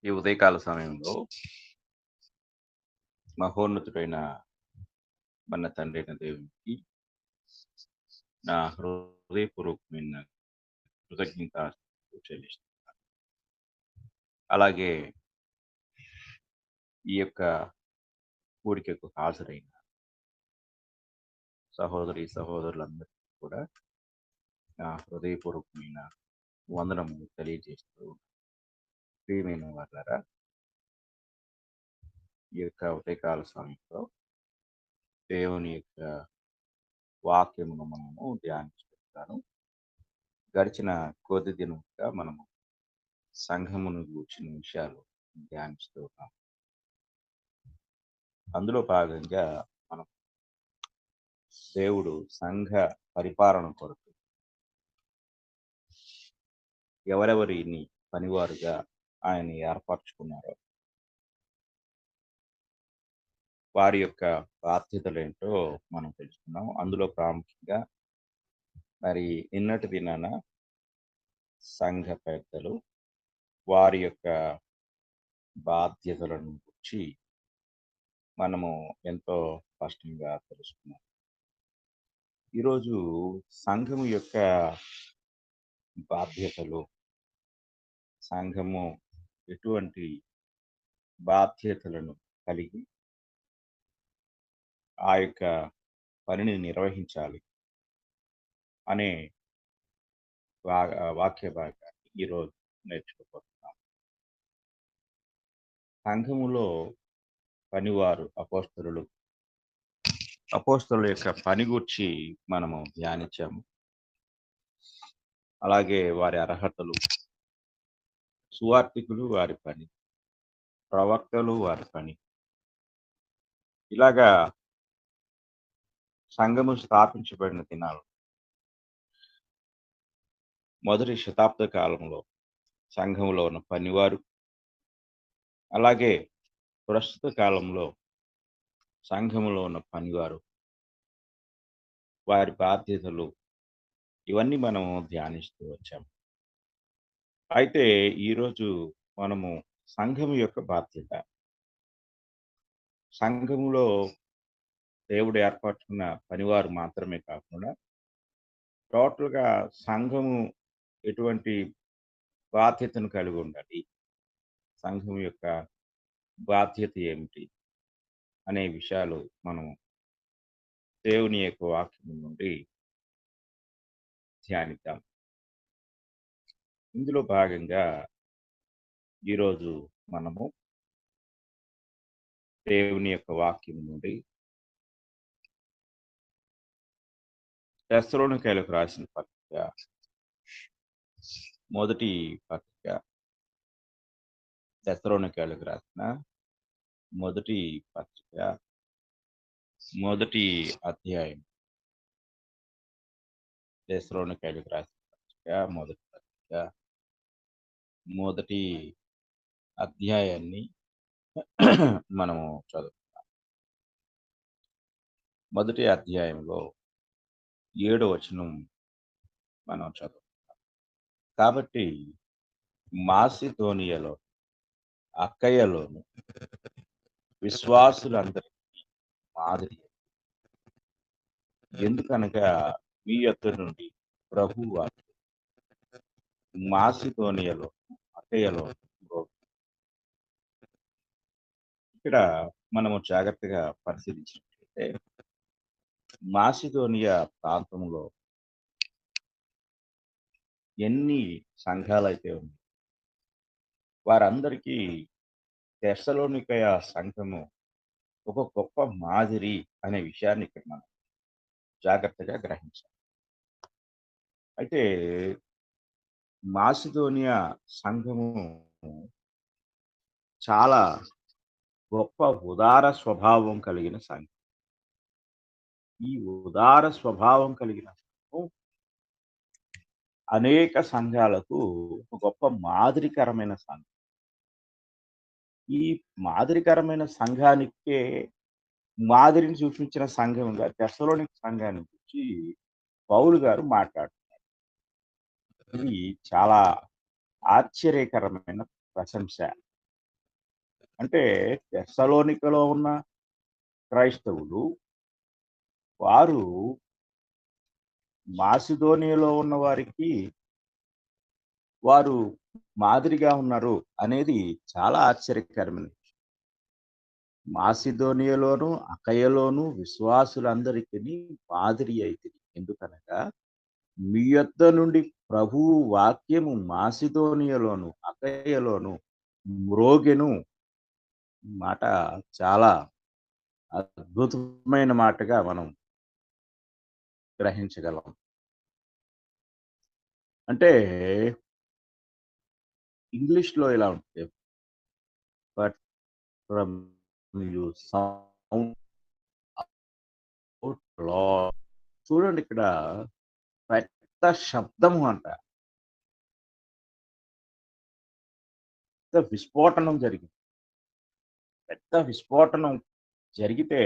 ఈ ఉదయకాల సమయంలో మహోన్నతుడైన మన తండ్రైన దేవునికి నా హృదయపూర్వకమైన కృతజ్ఞతాస్తుతులు చెల్లిస్తున్నాను. అలాగే ఈ యొక్క కూడికకు హాజరైన సహోదరి సహోదరులందరికీ కూడా నా హృదయపూర్వకమైన వందనము తెలియజేస్తూ ప్రియమైన వాళ్ళారా, ఈ యొక్క ఉదయకాల సమయంలో దేవుని యొక్క వాక్యమును మనము ధ్యానించుకుంటాను. గడిచిన కొద్ది దినముగా మనము సంఘమును గూర్చిన విషయాలు ధ్యానిస్తూ ఉన్నాం. అందులో భాగంగా మనం దేవుడు సంఘ పరిపాలన కొరకు ఎవరెవరిని పనివారుగా ఆయన ఏర్పరచుకున్నారో వారి యొక్క బాధ్యతలు ఏంటో మనం తెలుసుకున్నాం. అందులో ప్రాముఖ్యంగా మరి నిన్నటి దినాన సంఘ పెద్దలు వారి యొక్క బాధ్యతలను గురించి మనము ఎంతో స్పష్టంగా తెలుసుకున్నాం. ఈరోజు సంఘము యొక్క బాధ్యతలు, సంఘము ఎటువంటి బాధ్యతలను కలిగి ఆ యొక్క పనిని నిర్వహించాలి అనే వాక్య భాగాన్ని ఈరోజు నేర్చుకోబోతున్నాం. సంఘములో పనివారు అపోస్తలుల యొక్క పని గురించి మనము ధ్యానించాము. అలాగే వారి అర్హతలు, సువార్థికులు వారి పని, ప్రవక్తలు వారి పని, ఇలాగా సంఘము స్థాపించబడిన దినాలు మొదటి శతాబ్ద కాలంలో సంఘంలో ఉన్న పనివారు, అలాగే ప్రస్తుత కాలంలో సంఘములో ఉన్న పనివారు, వారి బాధ్యతలు, ఇవన్నీ మనము ధ్యానిస్తూ వచ్చాము. అయితే ఈరోజు మనము సంఘము యొక్క బాధ్యత, సంఘములో దేవుడు ఏర్పరచుకున్న పనివారు మాత్రమే కాకుండా టోటల్గా సంఘము ఎటువంటి బాధ్యతను కలిగి ఉండాలి, సంఘం యొక్క బాధ్యత ఏమిటి అనే విషయాలు మనం దేవుని యొక్క వాక్యం నుండి ధ్యానిద్దాం. ఇందులో భాగంగా ఈరోజు మనము దేవుని యొక్క వాక్యం నుండి తెస్సలోనికైలకు రాసిన పత్రిక, మొదటి పత్రిక, తెస్సలోనికైలకు రాసిన మొదటి పత్రిక, మొదటి అధ్యాయం, తెస్సలోనికైలకు రాసిన పత్రిక, మొదటి పత్రిక, మొదటి అధ్యాయాన్ని మనము చదువుతాం. మొదటి అధ్యాయంలో 7వ వచనం మనం చదువుతాం. కాబట్టి మాసిదోనియలో, అక్కయ్యలోను విశ్వాసులందరికీ మాదిరి, ఎందుకనగా మీ యొద్ద నుండి ప్రభు వాక్కు మాసిదోనియలో, అక్కయ్యలో. ఇక్కడ మనము జాగ్రత్తగా పరిశీలించినట్లయితే మాసిదోనియా ప్రాంతంలో ఎన్ని సంఘాలైతే ఉన్నాయి, వారందరికీ తెస్సలోనికయ సంఘము ఒక గొప్ప మాదిరి అనే విషయాన్ని ఇక్కడ మనం జాగ్రత్తగా గ్రహించాలి. అయితే మాసిదోనియా సంఘము చాలా గొప్ప ఉదార స్వభావం కలిగిన సంఘం. ఈ ఉదార స్వభావం కలిగిన సంఘం అనేక సంఘాలకు ఒక గొప్ప మాదిరికరమైన సంఘం. ఈ మాదిరికరమైన సంఘానికే మాదిరిని సూచించిన సంఘంగా తెస్సలోనిక సంఘాన్ని గురించి పౌలు గారు మాట్లాడుతున్నారు. ఇది చాలా ఆశ్చర్యకరమైన ప్రశంస. అంటే తెస్సలోనికలో ఉన్న క్రైస్తవులు వారు మాసిదోనియలో ఉన్న వారికి వారు మాదిరిగా ఉన్నారు అనేది చాలా ఆశ్చర్యకరమైన విషయం. మాసిదోనియలోను అకయలోను విశ్వాసులందరికీ మాదిరి అయితే ఎందుకనగా మీ యొద్ద నుండి ప్రభువు వాక్యము మాసిదోనియలోను అకయలోను మ్రోగెను. మాట చాలా అద్భుతమైన మాటగా మనం గ్రహించగలం. అంటే ఇంగ్లీష్‌లో ఇలా ఉంటుంది. But from you sound out loud. చూడండి ఇక్కడ పెద్ద శబ్దము అంట. పెద్ద విస్ఫోటనం జరిగింది. పెద్ద విస్ఫోటనం జరిగితే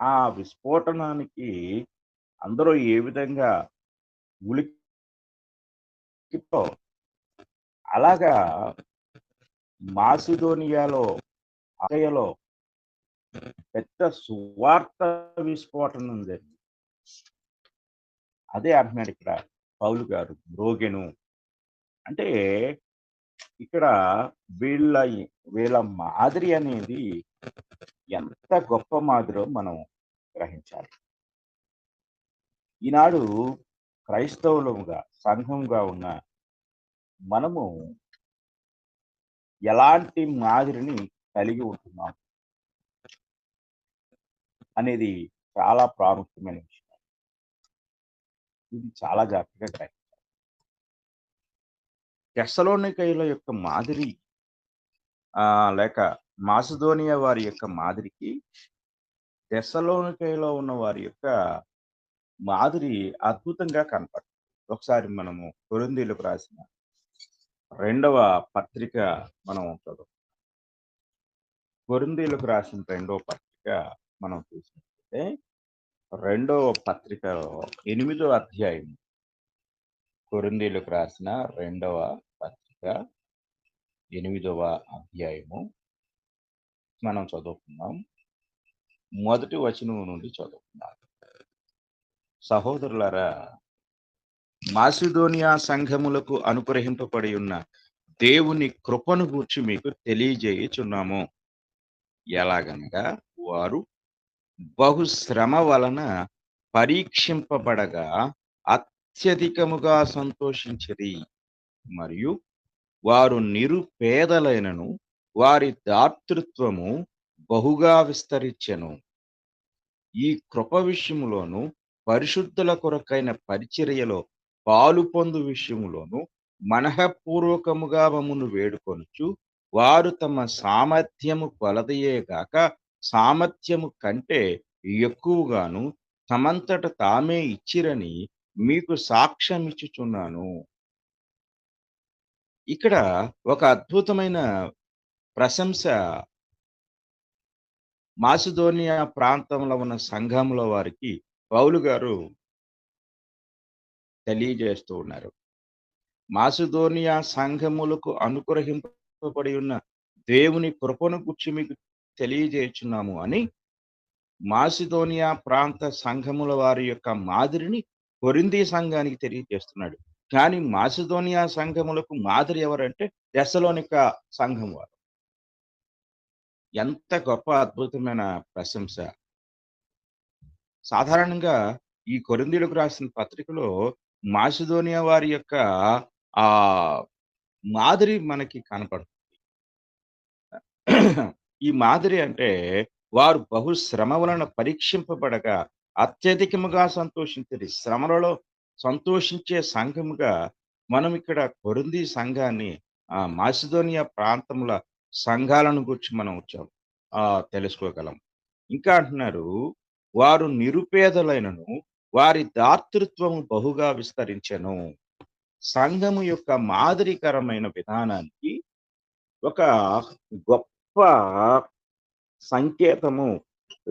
ఆ విస్ఫోటనానికి అందరూ ఏ విధంగా ఉలిక్కితో అలాగా మాసిదోనియాలో అకయలో పెద్ద సువార్త విస్ఫోటనం జరిగింది. అదే అంటున్నాడు ఇక్కడ పౌలు గారు మ్రోగెను. అంటే ఇక్కడ వీళ్ళ వీళ్ళ మాదిరి అనేది ఎంత గొప్ప మాదిరో మనం గ్రహించాలి. ఈనాడు క్రైస్తవులుగా సంఘంగా ఉన్న మనము ఎలాంటి మాదిరిని కలిగి ఉంటున్నాం అనేది చాలా ప్రాముఖ్యమైన విషయం. ఇది చాలా జాగ్రత్తగా గ్రహించాలి. తెస్సలోనికయుల యొక్క మాదిరి లేక మాసిదోనియా వారి యొక్క మాదిరికి తెస్సలోనికయలో ఉన్న వారి యొక్క మాదిరి అద్భుతంగా కనపడుతుంది. ఒకసారి మనము కొరింథీయులకు రాసిన 2వ పత్రిక మనం చదువు. కొరింథీయులకు రాసిన 2వ పత్రిక మనం చూసినట్లయితే 2వ పత్రికలో 8వ అధ్యాయం. కొరింథీయులకు రాసిన 2వ పత్రిక 8వ అధ్యాయము మనం చదువుకుందాం. మొదటి వచనం నుండి చదువుకుందాం. సహోదరులారా, మాసిదోనియా సంఘములకు అనుగ్రహింపబడి ఉన్న దేవుని కృపను గూర్చి మీకు తెలియజేయుచున్నాము. ఎలాగనగా వారు బహుశ్రమ వలన పరీక్షింపబడగా అత్యధికముగా సంతోషించిరి. మరియు వారు నిరుపేదలైనను వారి దాతృత్వము బహుగా విస్తరించెను. ఈ కృప విషయములోను పరిశుద్ధుల కొరకైన పరిచర్యలో పాలు పొందు విషయములోను మనఃపూర్వకముగా మమ్మను వేడుకొనుచు వారు తమ సామర్థ్యము కొలదయేగాక సామర్థ్యము కంటే ఎక్కువగాను తమంతట తామే ఇచ్చిరని మీకు సాక్ష్యం ఇచ్చుచున్నాను. ఇక్కడ ఒక అద్భుతమైన ప్రశంస మాసిదోనియా ప్రాంతంలో ఉన్న సంఘంలో వారికి పౌలు గారు తెలియజేస్తూ ఉన్నారు. మాసిదోనియా సంఘములకు అనుగ్రహింపబడి ఉన్న దేవుని కృపను గురించి మీకు తెలియజేయుచున్నాము అని మాసిదోనియా ప్రాంత సంఘముల వారి యొక్క మాదిరిని కొరింథీ సంఘానికి తెలియజేస్తున్నాడు. కానీ మాసిదోనియా సంఘములకు మాదిరి ఎవరంటే తెస్సలోనిక సంఘం వారు. ఎంత గొప్ప అద్భుతమైన ప్రశంస. సాధారణంగా ఈ కొరింథీయులకు రాసిన పత్రికలో మాసిదోనియా వారి యొక్క ఆ మాదిరి మనకి కనపడుతుంది. ఈ మాదిరి అంటే వారు బహుశ్రమ వలన పరీక్షింపబడగా అత్యధికముగా సంతోషించరు. శ్రమలలో సంతోషించే సంఘముగా మనం ఇక్కడ కొరింథీ సంఘాన్ని మాసిదోనియా ప్రాంతముల సంఘాలను గురించి మనం తెలుసుకోగలం. ఇంకా అంటున్నారు, వారు నిరుపేదలైనను వారి దాతృత్వము బహుగా విస్తరించెను. సంఘము యొక్క మాదిరికరమైన విధానానికి ఒక గొప్ప సంకేతము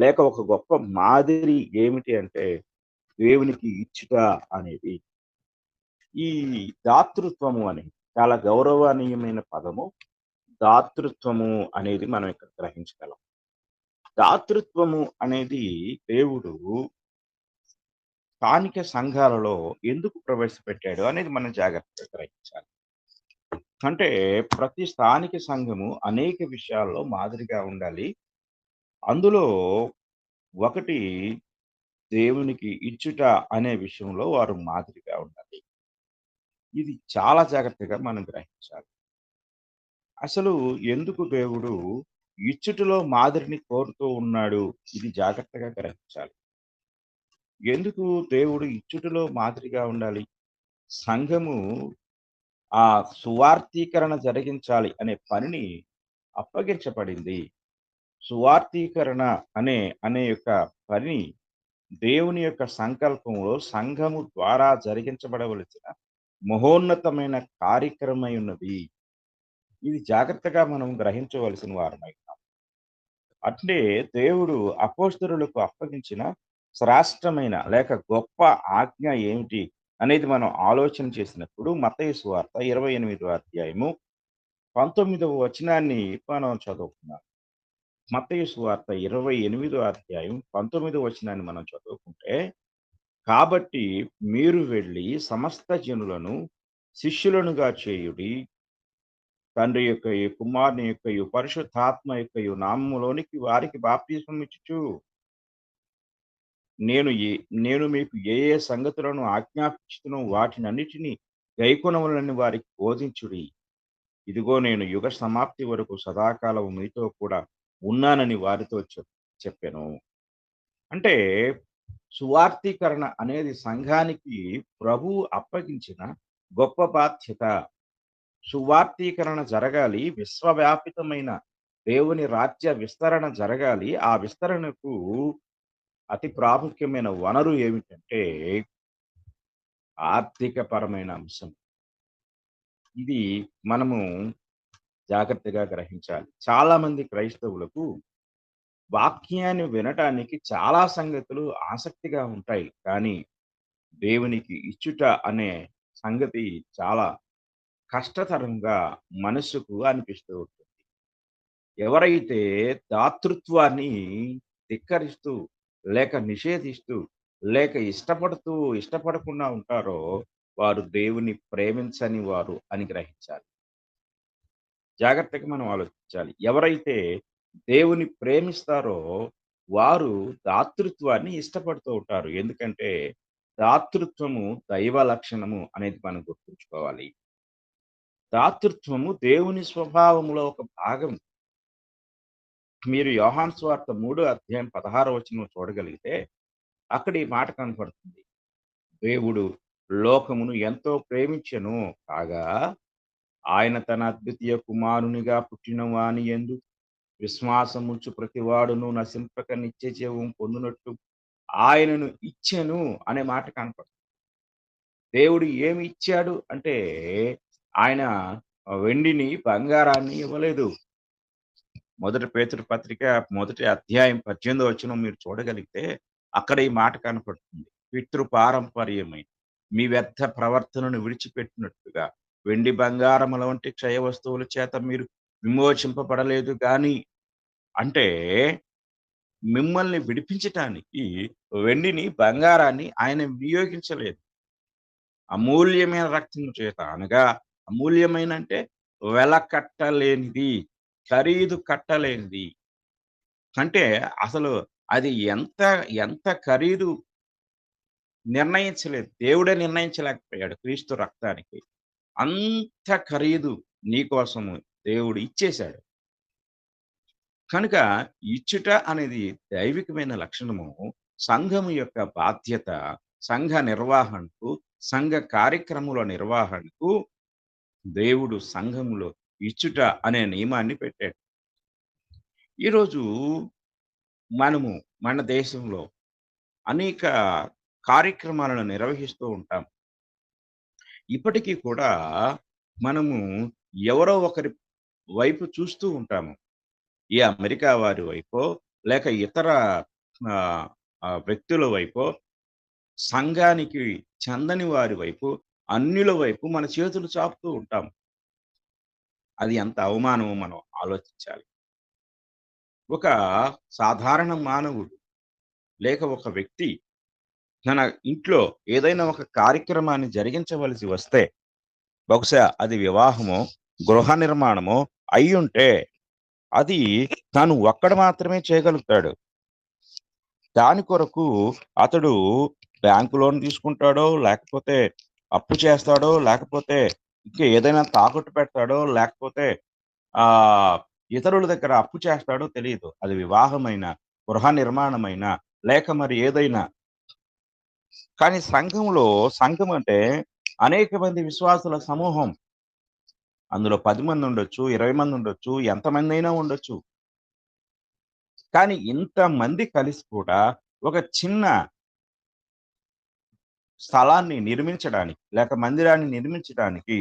లేక ఒక గొప్ప మాదిరి ఏమిటి అంటే దేవునికి ఇచ్చుట అనేది. ఈ దాతృత్వము అనేది చాలా గౌరవనీయమైన పదము. దాతృత్వము అనేది మనం ఇక్కడ గ్రహించగలం. దాతృత్వము అనేది దేవుడు స్థానిక సంఘాలలో ఎందుకు ప్రవేశపెట్టాడు అనేది మనం జాగ్రత్తగా గ్రహించాలి. అంటే ప్రతి స్థానిక సంఘము అనేక విషయాల్లో మాదిరిగా ఉండాలి. అందులో ఒకటి దేవునికి ఇచ్చుట అనే విషయంలో వారు మాదిరిగా ఉండాలి. ఇది చాలా జాగ్రత్తగా మనం గ్రహించాలి. అసలు ఎందుకు దేవుడు ఇచ్చుటలో మాదిరిని కోరుతూ ఉన్నాడు? ఇది జాగ్రత్తగా గ్రహించాలి. ఎందుకు దేవుడు ఇచ్చుటలో మాదిరిగా ఉండాలి? సంఘము ఆ సువార్తీకరణ జరిగించాలి అనే పనిని అప్పగించబడింది. సువార్తీకరణ అనే అనే యొక్క పని దేవుని యొక్క సంకల్పంలో సంఘము ద్వారా జరిగించబడవలసిన మహోన్నతమైన కార్యక్రమమై ఉన్నది. ఇది జాగ్రత్తగా మనం గ్రహించవలసిన వారమై ఉన్నాం. అట్లే దేవుడు అపోస్తలులకు అప్పగించిన శ్రేష్టమైన లేక గొప్ప ఆజ్ఞ ఏమిటి అనేది మనం ఆలోచన చేసినప్పుడు మత్తయి సువార్త 28వ అధ్యాయము 19వ వచనాన్ని మనం చదువుకుందాం. మత్తయి సువార్త 28వ అధ్యాయం 19వ వచనాన్ని మనం చదువుకుంటే, కాబట్టి మీరు వెళ్ళి సమస్త జనులను శిష్యులనుగా చేయుడి. తండ్రి యొక్కయు, కుమారుని యొక్కయు, పరిశుద్ధాత్మ యొక్కయు నామములోనికి వారికి బాప్తిస్మం ఇచ్చుచు, నేను ఏ నేను మీకు ఏ ఏ సంగతులను ఆజ్ఞాపించుతునో వాటినన్నిటిని గైకొనవలెనని వారికి బోధించుడి. ఇదిగో నేను యుగ సమాప్తి వరకు సదాకాలము మీతో కూడా ఉన్నానని వారితో చెప్పెను. అంటే సువార్తీకరణ అనేది సంఘానికి ప్రభువు అప్పగించిన గొప్ప బాధ్యత. సువార్తీకరణ జరగాలి. విశ్వవ్యాపితమైన దేవుని రాజ్య విస్తరణ జరగాలి. ఆ విస్తరణకు అతి ప్రాముఖ్యమైన వనరు ఏమిటంటే ఆర్థికపరమైన అంశం. ఇది మనము జాగ్రత్తగా గ్రహించాలి. చాలామంది క్రైస్తవులకు వాక్యాన్ని వినటానికి చాలా సంగతులు ఆసక్తిగా ఉంటాయి. కానీ దేవునికి ఇచ్చుట అనే సంగతి చాలా కష్టతరంగా మనసుకు అనిపిస్తూ ఉంటుంది. ఎవరైతే దాతృత్వాన్ని ధిక్కరిస్తూ, లేక నిషేధిస్తూ, లేక ఇష్టపడకుండా ఉంటారో, వారు దేవుని ప్రేమించని వారు అని గ్రహించాలి. జాగ్రత్తగా మనం ఆలోచించాలి. ఎవరైతే దేవుని ప్రేమిస్తారో, వారు దాతృత్వాన్ని ఇష్టపడుతూ ఉంటారు. ఎందుకంటే, దాతృత్వము దైవ లక్షణము అనేది మనం గుర్తుంచుకోవాలి. దాతృత్వము దేవుని స్వభావములో ఒక భాగం. మీరు యోహాను సువార్త 3 అధ్యాయం 16 వచనం చూడగలిగితే, అక్కడ ఈ మాట కనపడుతుంది. దేవుడు లోకమును ఎంతో ప్రేమించెను కాగా, ఆయన తన అద్వితీయ కుమారునిగా పుట్టిన వాని యందు విశ్వాసముంచు ప్రతివాడును నశింపక నిత్య జీవం పొందునట్లు ఆయనను ఇచ్చెను అనే మాట కనపడుతుంది. దేవుడు ఏమి ఇచ్చాడు అంటే, ఆయన వెండిని, బంగారాన్ని ఇవ్వలేదు. మొదటి పేతురు పత్రిక మొదటి అధ్యాయం 18వ వచనం మీరు చూడగలిగితే అక్కడ ఈ మాట కనపడుతుంది. పితృ పారంపర్యమై మీ వ్యర్థ ప్రవర్తనను విడిచిపెట్టినట్టుగా వెండి బంగారముల వంటి క్షయ వస్తువుల చేత మీరు విమోచింపబడలేదు గాని, అంటే మిమ్మల్ని విడిపించటానికి వెండిని, బంగారాన్ని ఆయన వినియోగించలేదు. అమూల్యమైన రక్తము చేత అనగా అమూల్యమైన అంటే వెల కట్టలేనిది, ఖరీదు కట్టలేనిది. అంటే అసలు అది ఎంత ఖరీదు నిర్ణయించలేదు. దేవుడే నిర్ణయించలేకపోయాడు క్రీస్తు రక్తానికి. అంత ఖరీదు నీకోసము దేవుడు ఇచ్చేశాడు. కనుక ఇచ్చుట అనేది దైవికమైన లక్షణము. సంఘము యొక్క బాధ్యత, సంఘ నిర్వహణకు, సంఘ కార్యక్రముల నిర్వహణకు దేవుడు సంఘములో ఇచ్చుట అనే నియమాన్ని పెట్టాడు. ఈరోజు మనము మన దేశంలో అనేక కార్యక్రమాలను నిర్వహిస్తూ ఉంటాం. ఇప్పటికీ కూడా మనము ఎవరో ఒకరి వైపు చూస్తూ ఉంటాము. ఈ అమెరికా వారి వైపో, లేక ఇతర ఆహ్, వ్యక్తుల వైపో, సంఘానికి చెందని వారి వైపు, అన్యుల వైపు మన చేతులు చాపుతూ ఉంటాం. అది ఎంత అవమానమో మనం ఆలోచించాలి. ఒక సాధారణ మానవుడు లేక ఒక వ్యక్తి తన ఇంట్లో ఏదైనా ఒక కార్యక్రమాన్ని జరిగించవలసి వస్తే, బహుశా అది వివాహమో, గృహ నిర్మాణమో అయ్యుంటే, అది తను ఒక్కడు మాత్రమే చేయగలుగుతాడు. దాని కొరకు అతడు బ్యాంకు లోన్ తీసుకుంటాడో, లేకపోతే అప్పు చేస్తాడో, లేకపోతే ఇంకా ఏదైనా తాకట్టు పెడతాడో, లేకపోతే ఆహ్, ఇతరుల దగ్గర అప్పు చేస్తాడో తెలీదు. అది వివాహమైనా, గృహ నిర్మాణమైనా, లేక మరి ఏదైనా. కానీ సంఘం అంటే అనేక మంది విశ్వాసుల సమూహం. అందులో 10 మందుండొచ్చు, 20 మందుండొచ్చు, ఎంతమందైనా ఉండొచ్చు. కానీ ఇంతమంది కలిసి కూడా ఒక చిన్న స్థలాన్ని నిర్మించడానికి, లేక మందిరాన్ని నిర్మించడానికి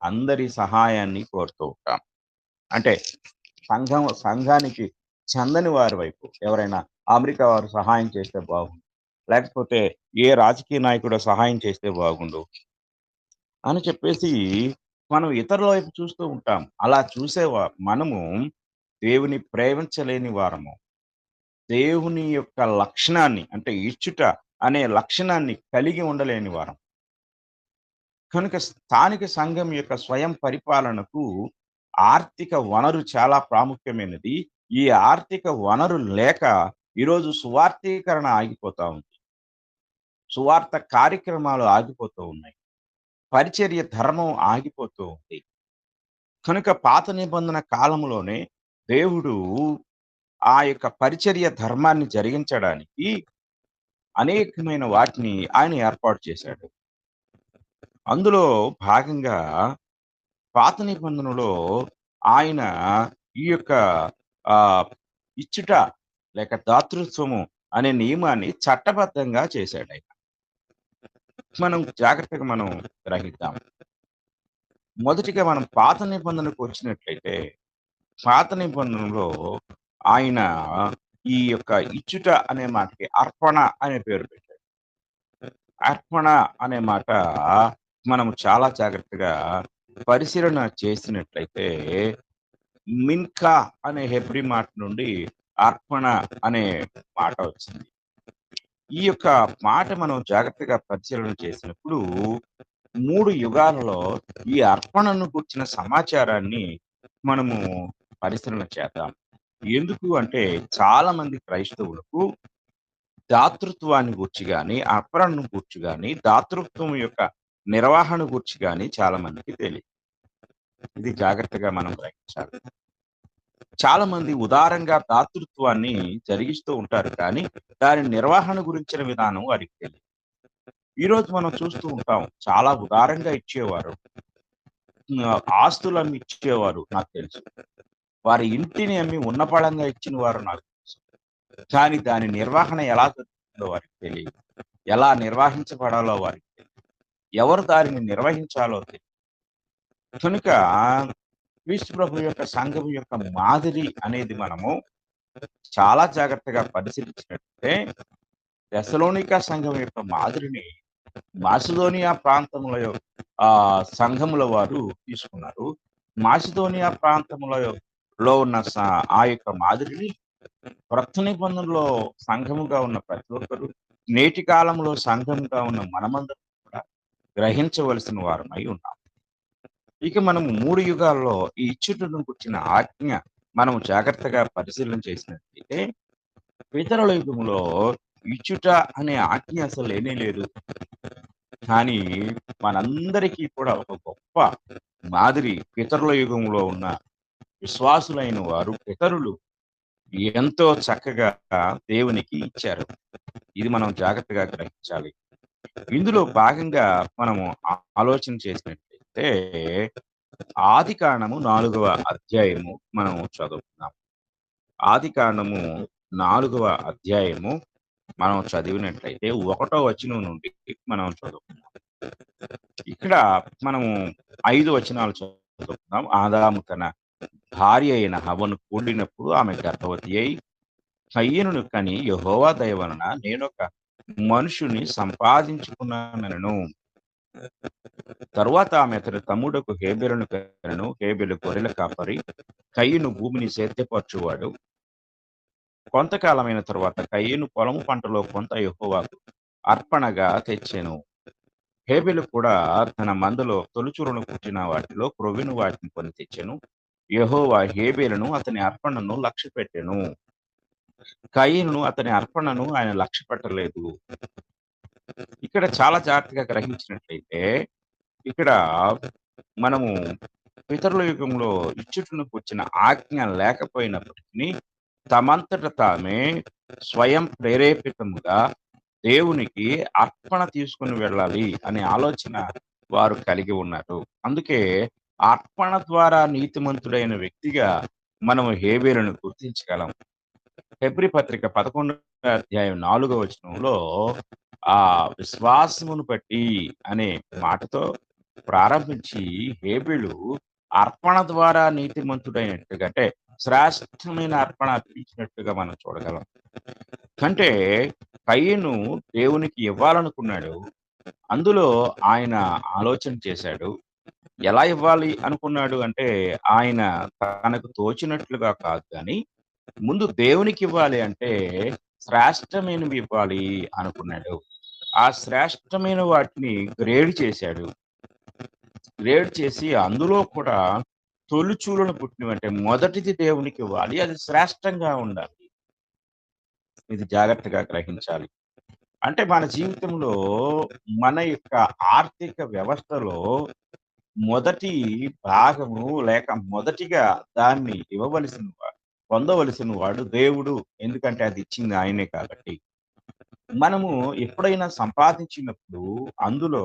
అందరి సహాయాన్ని కోరుతూ ఉంటాం. అంటే సంఘానికి చెందని వారి వైపు ఎవరైనా అమెరికా వారు సహాయం చేస్తే బాగుండు. లేకపోతే ఏ రాజకీయ నాయకుడో సహాయం చేస్తే బాగుండు అని చెప్పేసి మనం ఇతరుల వైపు చూస్తూ ఉంటాం. అలా మనము దేవుని ప్రేమించలేని వారము. దేవుని యొక్క లక్షణాన్ని అంటే ఇచ్చుట అనే లక్షణాన్ని కలిగి ఉండలేని వారం. కనుక స్థానిక సంఘం యొక్క స్వయం పరిపాలనకు ఆర్థిక వనరు చాలా ప్రాముఖ్యమైనది. ఈ ఆర్థిక వనరు లేక ఈరోజు సువార్థీకరణ ఆగిపోతా ఉంది. సువార్త కార్యక్రమాలు ఆగిపోతూ ఉన్నాయి. పరిచర్య ధర్మం ఆగిపోతూ ఉంది. కనుక పాత నిబంధన కాలంలోనే దేవుడు ఆ యొక్క పరిచర్య ధర్మాన్ని జరిగించడానికి అనేకమైన వాటిని ఆయన ఏర్పాటు చేశాడు. అందులో భాగంగా పాత నిబంధనలో ఆయన ఈ యొక్క ఆహ్, ఇచ్చుట లేక దాతృత్వము అనే నియమాన్ని చట్టబద్ధంగా చేశాడాయన. మనం జాగ్రత్తగా గ్రహిద్దాం. మొదటిగా మనం పాత నిబంధనకు వచ్చినట్లయితే, పాత నిబంధనలో ఆయన ఈ యొక్క ఇచ్చుట అనే మాటకి అర్పణ అనే పేరు పెట్టాడు. అర్పణ అనే మాట మనం చాలా జాగ్రత్తగా పరిశీలన చేసినట్లయితే మిన్కా అనే హెబ్రీ మాట నుండి అర్పణ అనే మాట వచ్చింది. ఈ యొక్క మాట మనం జాగ్రత్తగా పరిశీలన చేసినప్పుడు 3 యుగాలలో ఈ అర్పణను గూర్చిన సమాచారాన్ని మనము పరిశీలన చేద్దాం. ఎందుకు అంటే చాలా మంది క్రైస్తవులకు దాతృత్వాన్ని గూర్చి గాని, అర్పణను గూర్చి గాని, దాతృత్వం యొక్క నిర్వహణ గూర్చి గాని చాలా మందికి తెలీదు. ఇది జాగ్రత్తగా మనం గ్రహించాలి. చాలా మంది ఉదారంగా దాతృత్వాన్ని జరిగిస్తూ ఉంటారు కానీ, దాని నిర్వహణ గురించిన విధానం వారికి తెలీదు. ఈరోజు మనం చూస్తూ ఉంటాం. చాలా ఉదారంగా ఇచ్చేవారు. ఆస్తులమ్మి ఇచ్చేవారు నాకు తెలుసు. వారి ఇంటిని అమ్మి ఉన్నపళంగా ఇచ్చిన వారు నాకు తెలుసు. కానీ దాని నిర్వహణ ఎలా జరుగుతుందో వారికి తెలీదు. ఎలా నిర్వహించబడాలో వారికి తెలీదు. ఎవరు దానిని నిర్వహించాలో తెలీదు. కనుక క్రీస్తు ప్రభు యొక్క సంఘం యొక్క మాదిరి అనేది మనము చాలా జాగ్రత్తగా పరిశీలించినట్లయితే తెస్సలోనిక సంఘం యొక్క మాదిరిని మాసిదోనియా ప్రాంతంలో సంఘముల వారు తీసుకున్నారు. మాసిదోనియా ప్రాంతములో ఉన్న ఆ యొక్క మాదిరిని క్రొత్త నిబంధనలో సంఘముగా ఉన్న ప్రతి ఒక్కరు, నేటి కాలంలో సంఘముగా ఉన్న మనమందరం కూడా గ్రహించవలసిన వారమై ఉన్నాం. ఇక మనము 3 యుగాల్లో ఈ ఇచ్చుటను గుర్చిన ఆజ్ఞ మనం జాగ్రత్తగా పరిశీలన చేసినట్లయితే, పితరుల యుగంలో ఇచ్చుట అనే ఆజ్ఞ అసలు లేనే లేదు. కానీ మనందరికీ కూడా ఒక గొప్ప మాదిరి పితరుల యుగంలో ఉన్న విశ్వాసులైన వారు పితరులు ఎంతో చక్కగా దేవునికి ఇచ్చారు. ఇది మనం జాగ్రత్తగా గ్రహించాలి. ఇందులో భాగంగా మనము ఆలోచన చేసినట్లయితే ఆదికాండము 4వ అధ్యాయము మనం చదువుకుందాం. ఆదికాండము 4వ అధ్యాయము మనం చదివినట్లయితే 1వ వచనం నుండి మనం చదువుకుందాం. ఇక్కడ మనము 5 వచనాలు చదువుకుందాం. ఆదాము తన భార్య అయిన హవ్వను కూడినప్పుడు ఆమె గర్భవతి అయి కయ్యనును కని యెహోవా దయ వలన నేనొక మనుషుని సంపాదించుకున్నానెను. తరువాత ఆమె అతని తమ్ముడకు హేబెలును కనెను. హేబెలు గొర్రెల కాపరి, కయీను భూమిని సేద్యపరచువాడు. కొంతకాలమైన తరువాత కయీను పొలము పంటలో కొంత యెహోవాకు అర్పణగా తెచ్చెను. హేబెలు కూడా తన మందలో తొలిచూరును పుట్టిన వాటిలో క్రొవ్విన వాటిని కొని తెచ్చెను. యెహోవా హేబెలును అతని అర్పణను లక్ష్యపెట్టెను. కయీనును అతని అర్పణను ఆయన లక్ష్యపెట్టలేదు. ఇక్కడ చాలా జాగ్రత్తగా గ్రహించినట్లయితే ఇక్కడ మనము పితరుల యుగంలో ఇచ్చుటకు వచ్చిన ఆజ్ఞ లేకపోయినప్పటికీ తమంతట తామే స్వయం ప్రేరేపితముగా దేవునికి అర్పణ తీసుకుని వెళ్ళాలి అనే ఆలోచన వారు కలిగి ఉన్నారు. అందుకే అర్పణ ద్వారా నీతిమంతుడైన వ్యక్తిగా మనం హేబేలును గుర్తించగలం. హెబ్రీ పత్రిక 11వ అధ్యాయం 4వ వచనంలో ఆ విశ్వాసమును బట్టి అనే మాటతో ప్రారంభించి హేబెలు అర్పణ ద్వారా నీతిమంతుడైనట్టుగా అంటే శ్రేష్టమైన అర్పణ అర్పించినట్టుగా మనం చూడగలం. అంటే కయీను దేవునికి ఇవ్వాలనుకున్నాడు. అందులో ఆయన ఆలోచన చేశాడు. ఎలా ఇవ్వాలి అనుకున్నాడు అంటే ఆయన తనకు తోచినట్లుగా కాదు గాని ముందు దేవునికి ఇవ్వాలి అంటే శ్రేష్టమైనవి ఇవ్వాలి అనుకున్నాడు. ఆ శ్రేష్టమైన వాటిని గ్రేడ్ చేశాడు. గ్రేడ్ చేసి అందులో కూడా తొలిచూలను పుట్టినవంటే మొదటిది దేవునికి ఇవ్వాలి. అది శ్రేష్టంగా ఉండాలి. ఇది జాగ్రత్తగా గ్రహించాలి. అంటే మన జీవితంలో మన యొక్క ఆర్థిక వ్యవస్థలో మొదటి భాగము లేక మొదటిగా దాన్ని పొందవలసిన వాడు దేవుడు. ఎందుకంటే అది ఇచ్చింది ఆయనే కాబట్టి. మనము ఎప్పుడైనా సంపాదించినప్పుడు అందులో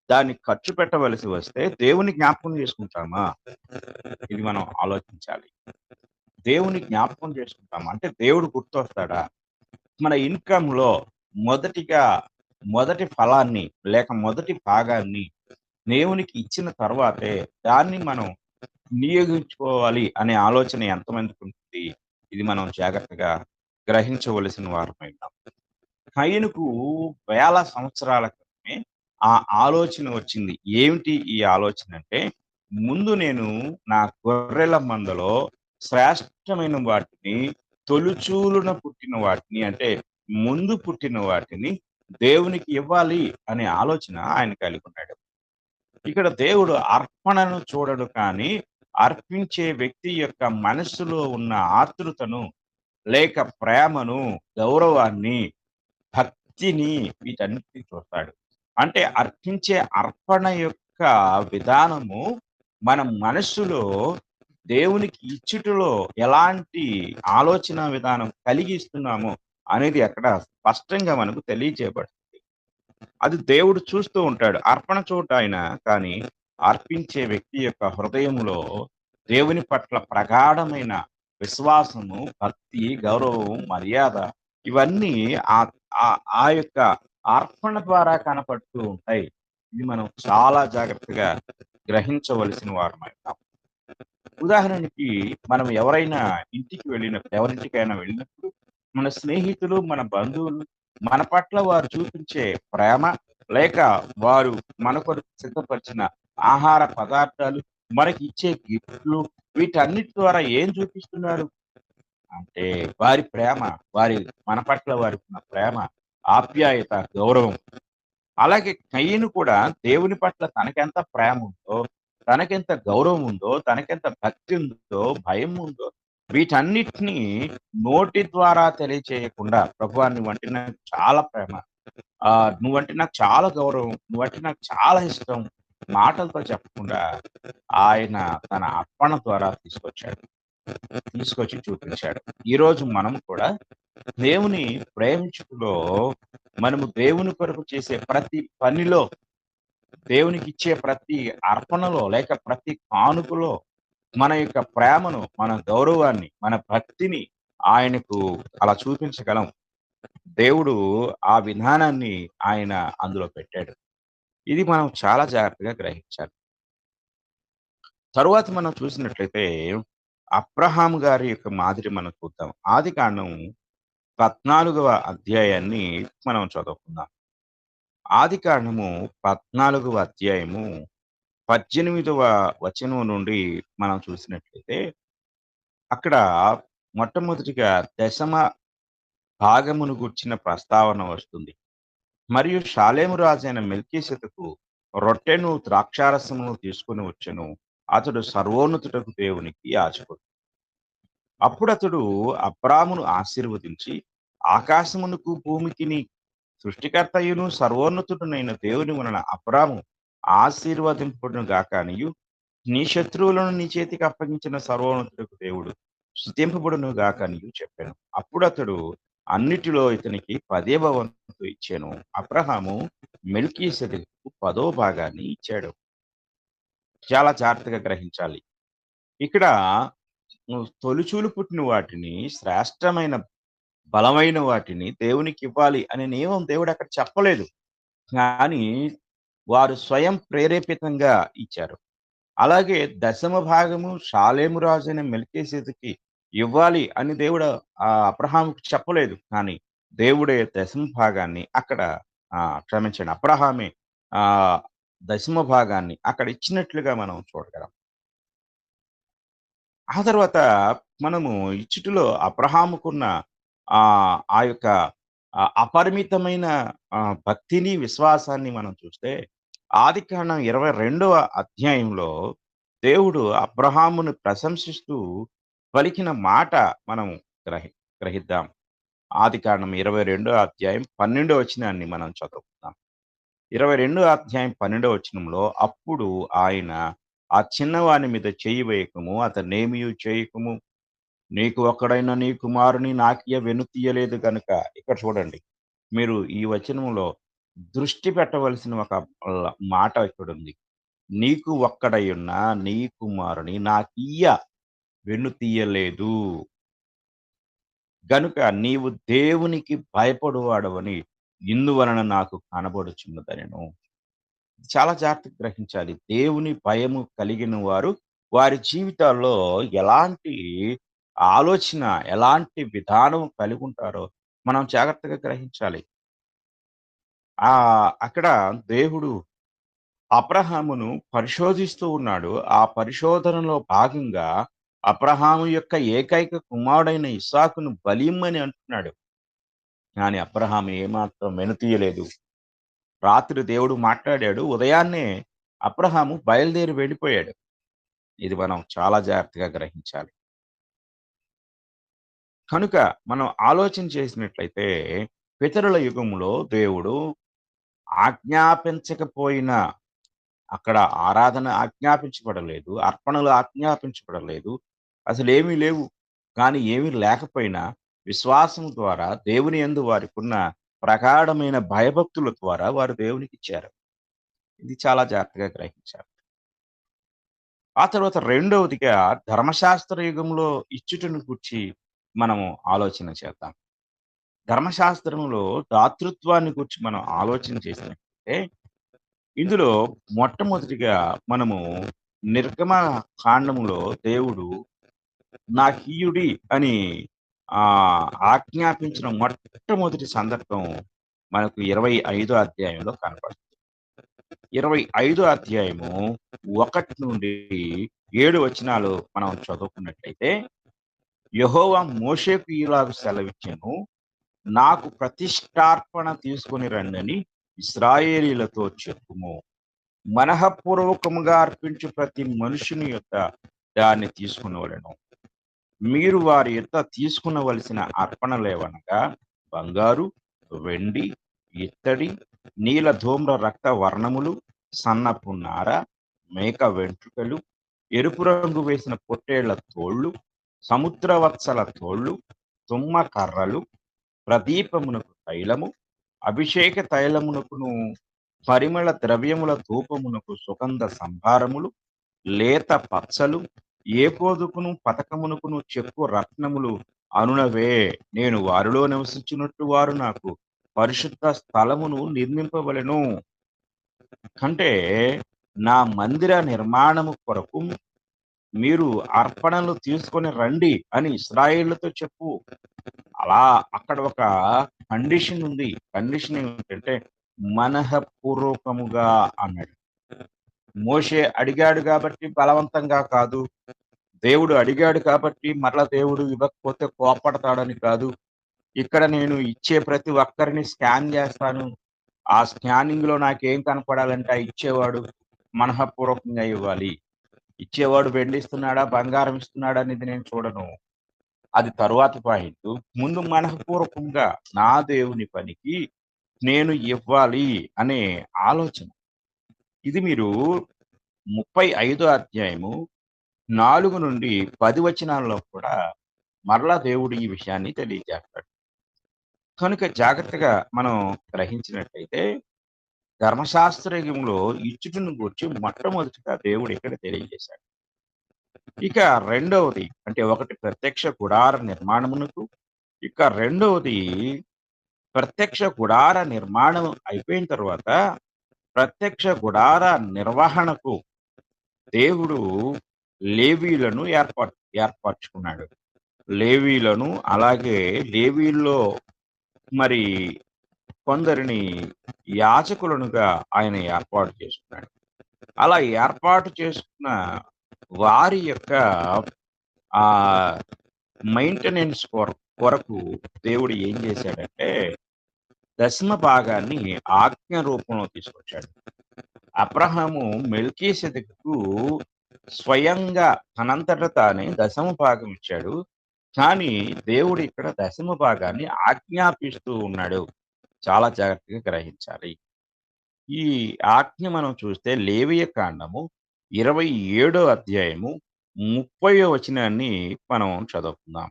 దాన్ని ఖర్చు పెట్టవలసి వస్తే దేవుని జ్ఞాపకం చేసుకుంటామా? ఇది మనం ఆలోచించాలి. దేవుని జ్ఞాపకం చేసుకుంటామా? అంటే దేవుడు గుర్తొస్తాడా? మన ఇన్‌కమ్‌లో మొదటిగా మొదటి ఫలాన్ని లేక మొదటి భాగాన్ని దేవునికి ఇచ్చిన తర్వాతే దాన్ని మనం వినియోగించుకోవాలి అనే ఆలోచన ఎంతమందికుంటుంది? ఇది మనం జాగ్రత్తగా గ్రహించవలసిన వారమై ఉన్నాం. కయీనుకు వేల సంవత్సరాల క్రితమే ఆ ఆలోచన వచ్చింది. ఏమిటి ఈ ఆలోచన అంటే, ముందు నేను నా గొర్రెల మందలో శ్రేష్టమైన వాటిని, తొలిచూలున పుట్టిన వాటిని అంటే ముందు పుట్టిన వాటిని దేవునికి ఇవ్వాలి అనే ఆలోచన ఆయన కలిగున్నాడు. ఇక్కడ దేవుడు అర్పణను చూడడు కానీ, అర్పించే వ్యక్తి యొక్క మనస్సులో ఉన్న ఆతృతను, లేక ప్రేమను, గౌరవాన్ని, భక్తిని వీటన్నిటిని చూస్తాడు. అంటే అర్పించే అర్పణ యొక్క విధానము మన మనస్సులో దేవునికి ఇచ్చుటలో ఎలాంటి ఆలోచన విధానం కలిగి ఇస్తున్నామో అనేది అక్కడ స్పష్టంగా మనకు తెలియజేయబడుతుంది. అది దేవుడు చూస్తూ ఉంటాడు. అర్పణ చూడడు ఆయన. కానీ అర్పించే వ్యక్తి యొక్క హృదయంలో దేవుని పట్ల ప్రగాఢమైన విశ్వాసము, భక్తి, గౌరవం, మర్యాద ఇవన్నీ ఆహ్, ఆ యొక్క అర్పణ ద్వారా కనపడుతూ ఉంటాయి. ఇది మనం చాలా జాగ్రత్తగా గ్రహించవలసిన వారమై ఉన్నాం. ఉదాహరణకి మనం ఎవరింటికైనా వెళ్ళినప్పుడు మన స్నేహితులు, మన బంధువులు మన పట్ల వారు చూపించే ప్రేమ, లేక వారు మన కొరకు సిద్ధపరిచిన ఆహార పదార్థాలు, మనకిచ్చే గిఫ్ట్‌లు వీటన్నిటి ద్వారా ఏం చూపిస్తున్నారు? అంటే వారి ప్రేమ, వారి మన పట్ల వారికున్న ప్రేమ, ఆప్యాయత, గౌరవం. అలాగే కయీను కూడా దేవుని పట్ల తనకెంత ప్రేమ ఉందో, తనకెంత గౌరవం ఉందో, తనకెంత భక్తి ఉందో, భయం ఉందో, వీటన్నిటిని నోటి ద్వారా తెలియచేయకుండా, ప్రభువా నువ్వంటే నాకు చాలా ప్రేమ. నువ్వంటే నాకు చాలా గౌరవం. నువ్వంటే నాకు చాలా ఇష్టం. మాటలతో చెప్పకుండా ఆయన తన అర్పణ ద్వారా తీసుకొచ్చి చూపించాడు. ఈరోజు మనం కూడా దేవుని ప్రేమించుటలో మనము దేవుని కొరకు చేసే ప్రతి పనిలో, దేవునికిచ్చే ప్రతి అర్పణలో లేక ప్రతి కానుకలో మన యొక్క ప్రేమను, మన గౌరవాన్ని, మన భక్తిని ఆయనకు అలా చూపించగలం. దేవుడు ఆ విధానాన్ని ఆయన అందులో పెట్టాడు. ఇది మనం చాలా జాగ్రత్తగా గ్రహించాలి. తరువాత మనం చూసినట్లయితే అబ్రహాము గారి యొక్క మాదిరి మనం చూద్దాం. ఆదికాండం 14వ అధ్యాయాన్ని మనం చదువుకుందాం. ఆదికాండము 14వ అధ్యాయము 18వ వచనం నుండి మనం చూసినట్లయితే అక్కడ మొట్టమొదటిగా దశమ భాగమును గూర్చిన ప్రస్తావన వస్తుంది. మరియు షాలేము రాజైన మెల్కీసెదెకు రొట్టెను ద్రాక్షారసమును తీసుకొని వచ్చెను. అతడు సర్వోన్నతుడకు దేవునికి యాజకుడు. అప్పుడతడు అబ్రామును ఆశీర్వదించి ఆకాశమునకు భూమికిని సృష్టికర్తయును సర్వోన్నతుడునైన దేవుని వలన అబ్రాము ఆశీర్వదింపుడును గాక అనియు నీ శత్రువులను నీ చేతికి అప్పగించిన సర్వోన్నతుడకు దేవుడు స్తుతింపబడును గాక అనియు చెప్పాను. అప్పుడు అతడు అన్నిటిలో ఇతనికి 10వ వంతు ఇచ్చాను. అబ్రహాము మెల్కీసెదెకుకు 10వ భాగాన్ని ఇచ్చాడు. చాలా జాగ్రత్తగా గ్రహించాలి. ఇక్కడ తొలిచూలు పుట్టిన వాటిని శ్రేష్టమైన బలమైన వాటిని దేవునికి ఇవ్వాలి అనే నియమం దేవుడు అక్కడ చెప్పలేదు. కానీ వారు స్వయం ప్రేరేపితంగా ఇచ్చారు. అలాగే దశమ భాగము షాలేము రాజైన మెల్కీసెదెకుకి ఇవ్వాలి అని దేవుడు అబ్రహాముకు చెప్పలేదు. కానీ దేవుడే దశమ భాగాన్ని అక్కడ క్షమించండి, అబ్రహామే ఆహ్, దశమ భాగాన్ని అక్కడ ఇచ్చినట్లుగా మనం చూడగలం. ఆ తర్వాత మనము ఇచ్చుటలో అబ్రహాముకున్న ఆ యొక్క అపరిమితమైన భక్తిని, విశ్వాసాన్ని మనం చూస్తే ఆదికాండం 22వ అధ్యాయంలో దేవుడు అబ్రహామును ప్రశంసిస్తూ పలికిన మాట మనం గ్రహి గ్రహిద్దాం. ఆదికాండం 22వ అధ్యాయం 12వ వచనాన్ని మనం చదువుకుందాం. 22వ అధ్యాయం 12వ వచనంలో అప్పుడు ఆయన ఆ చిన్నవాని మీద చెయ్యి వేయకము, అతన్నేమియు చేయకము. నీకు ఒక్కడైన నీ కుమారుని నాకియ్య వెనుతీయలేదు గనుక. ఇక్కడ చూడండి. మీరు ఈ వచనంలో దృష్టి పెట్టవలసిన ఒక మాట ఇక్కడుంది. నీకు ఒక్కడైయున్న నీ కుమారుని నాకియ్య వెనుతీయలేదు గనుక నీవు దేవునికి భయపడువాడవని ఇందువలన నాకు కనబడుచున్నదనెను. చాలా జాగ్రత్తగా గ్రహించాలి. దేవుని భయము కలిగిన వారు వారి జీవితాల్లో ఎలాంటి ఆలోచన, ఎలాంటి విధానం కలిగుంటారో మనం జాగ్రత్తగా గ్రహించాలి. అక్కడ దేవుడు అబ్రహామును పరిశోధిస్తూ ఉన్నాడు. ఆ పరిశోధనలో భాగంగా అబ్రహాము యొక్క ఏకైక కుమారుడైన ఇస్సాకును బలిమ్మని అంటున్నాడు. కానీ అబ్రహాము ఏమాత్రం వెనుతీయలేదు. రాత్రి దేవుడు మాట్లాడాడు. ఉదయాన్నే అబ్రహాము బయలుదేరి వెళ్ళిపోయాడు. ఇది మనం చాలా జాగ్రత్తగా గ్రహించాలి. కనుక మనం ఆలోచన చేసినట్లయితే పితరుల యుగంలో దేవుడు ఆజ్ఞాపించకపోయినా అక్కడ ఆరాధన ఆజ్ఞాపించబడలేదు. అర్పణలు ఆజ్ఞాపించబడలేదు. అసలేమీ లేవు. కానీ ఏమీ లేకపోయినా విశ్వాసం ద్వారా దేవుని యందు వారికున్న ప్రగాఢమైన భయభక్తుల ద్వారా వారు దేవునికిచ్చారు. ఇది చాలా జాగ్రత్తగా గ్రహించాలి. ఆ తర్వాత రెండవదిగా ధర్మశాస్త్ర యుగంలో ఇచ్చుటను గూర్చి మనము ఆలోచన చేద్దాం. ధర్మశాస్త్రంలో దాతృత్వాన్ని గురించి మనం ఆలోచన చేసినట్లయితే ఇందులో మొట్టమొదటిగా మనము నిర్గమ కాండములో దేవుడు నాకీయుడి అని ఆజ్ఞాపించిన మొట్టమొదటి సందర్భం మనకు 25వ అధ్యాయంలో కనపడుతుంది. 25వ అధ్యాయము 1 నుండి 7 వచనాలు మనం చదువుకున్నట్లయితే యెహోవా మోషేకు ఇలాగ సెలవిచ్చెను. నాకు ప్రతిష్ఠార్పణ తీసుకొని రండని ఇశ్రాయేలీయులతో చెప్పుము. మనఃపూర్వకముగా అర్పించు ప్రతి మనుషుని యొద్ద దాన్ని తీసుకొనవలెను. మీరు వారి యొద్ద తీసుకొనవలసిన అర్పణలేవనగా బంగారు, వెండి, ఇత్తడి, నీల ధూమ్ర రక్త వర్ణములు, సన్నపు నార, మేక వెంట్రుకలు, ఎరుపు రంగు వేసిన పొట్టేళ్ల తోళ్ళు, సముద్రవత్సల తోళ్ళు, తుమ్మ కర్రలు, ప్రదీపమునకు తైలము, అభిషేక తైలమునకును పరిమళ ద్రవ్యముల ధూపమునకు సుగంధ సంభారములు, లేత పచ్చలు, ఏపోదుకును పతకమునకును చెక్కు రత్నములు అనునవే. నేను వారిలో నివసించినట్టు వారు నాకు పరిశుద్ధ స్థలమును నిర్మింపవలెను. అంటే నా మందిర నిర్మాణము కొరకు మీరు అర్పణలు తీసుకొని రండి అని ఇశ్రాయేలుతో చెప్పు. అలా అక్కడ ఒక కండిషన్ ఉంది. కండిషన్ ఏమిటంటే మనఃపూర్వకముగా అన్నాడు. మోషే అడిగాడు కాబట్టి బలవంతంగా కాదు. దేవుడు అడిగాడు కాబట్టి మరలా దేవుడు ఇవ్వకపోతే కోప్పడతాడని కాదు. ఇక్కడ నేను ఇచ్చే ప్రతి ఒక్కరిని స్కాన్ చేస్తాను. ఆ స్కానింగ్‌లో నాకేం కనపడాలంటే ఆ ఇచ్చేవాడు మనఃపూర్వకంగా ఇవ్వాలి. ఇచ్చేవాడు వెండిస్తున్నాడా, బంగారం ఇస్తున్నాడా అనేది నేను చూడను. అది తరువాత పాయింటు. ముందు మనఃపూర్వకంగా నా దేవుని పనికి నేను ఇవ్వాలి అనే ఆలోచన. ఇది మీరు 35 అధ్యాయము 4-10 వచనాల్లో కూడా మరలా దేవుడు ఈ విషయాన్ని తెలియజేస్తాడు. కనుక జాగ్రత్తగా మనం గ్రహించినట్టయితే ధర్మశాస్త్రయుగంలో ఇచ్చుటను గూర్చి మొట్టమొదటిగా దేవుడు ఇక్కడ తెలియజేశాడు. ఇక రెండవది అంటే ఒకటి ప్రత్యక్ష గుడార నిర్మాణమునకు, ఇక రెండవది ప్రత్యక్ష గుడార నిర్మాణం అయిపోయిన తర్వాత ప్రత్యక్ష గుడార నిర్వహణకు దేవుడు లేవీయులను ఏర్పరచుకున్నాడు. లేవీయులను అలాగే లేవీయుల్లో మరి కొందరిని యాజకులనుగా ఆయన ఏర్పాటు చేసుకున్నాడు. అలా ఏర్పాటు చేసుకున్న వారి యొక్క మెయింటెనెన్స్ కొరకు దేవుడు ఏం చేశాడంటే దశమ భాగాన్ని ఆజ్ఞ రూపంలో తీసుకొచ్చాడు. అబ్రహాము మెల్కీసెదెకుకు స్వయంగా తనంతట తానే దశమ భాగం ఇచ్చాడు. కానీ దేవుడు ఇక్కడ దశమ భాగాన్ని ఆజ్ఞాపిస్తూ ఉన్నాడు. చాలా జాగ్రత్తగా గ్రహించాలి. ఈ ఆజ్ఞ మనం చూస్తే లేవియ కాండము 27 అధ్యాయము 30 వచనాన్ని మనం చదువుకుందాం.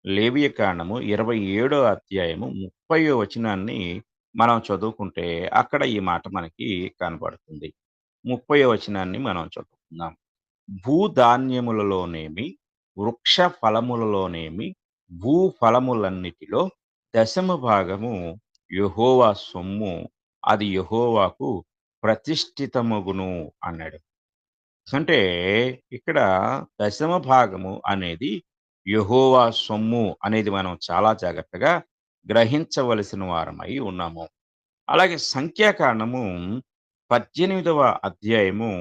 లేవియ కాండము 27 అధ్యాయము 30 వచనాన్ని మనం చదువుకుంటే అక్కడ ఈ మాట మనకి కనబడుతుంది. 30 వచనాన్ని మనం చదువుకుందాం. భూధాన్యములలోనేమి, వృక్ష ఫలములలోనేమి, భూ ఫలములన్నిటిలో దశమ భాగము యెహోవా సొమ్ము, అది యెహోవాకు ప్రతిష్ఠితమగును అన్నాడు. అంటే ఇక్కడ దశమ భాగము అనేది యెహోవా సొమ్ము అనేది మనం చాలా జాగ్రత్తగా గ్రహించవలసిన వారమై ఉన్నాము. అలాగే సంఖ్యాకాండము 18వ అధ్యాయము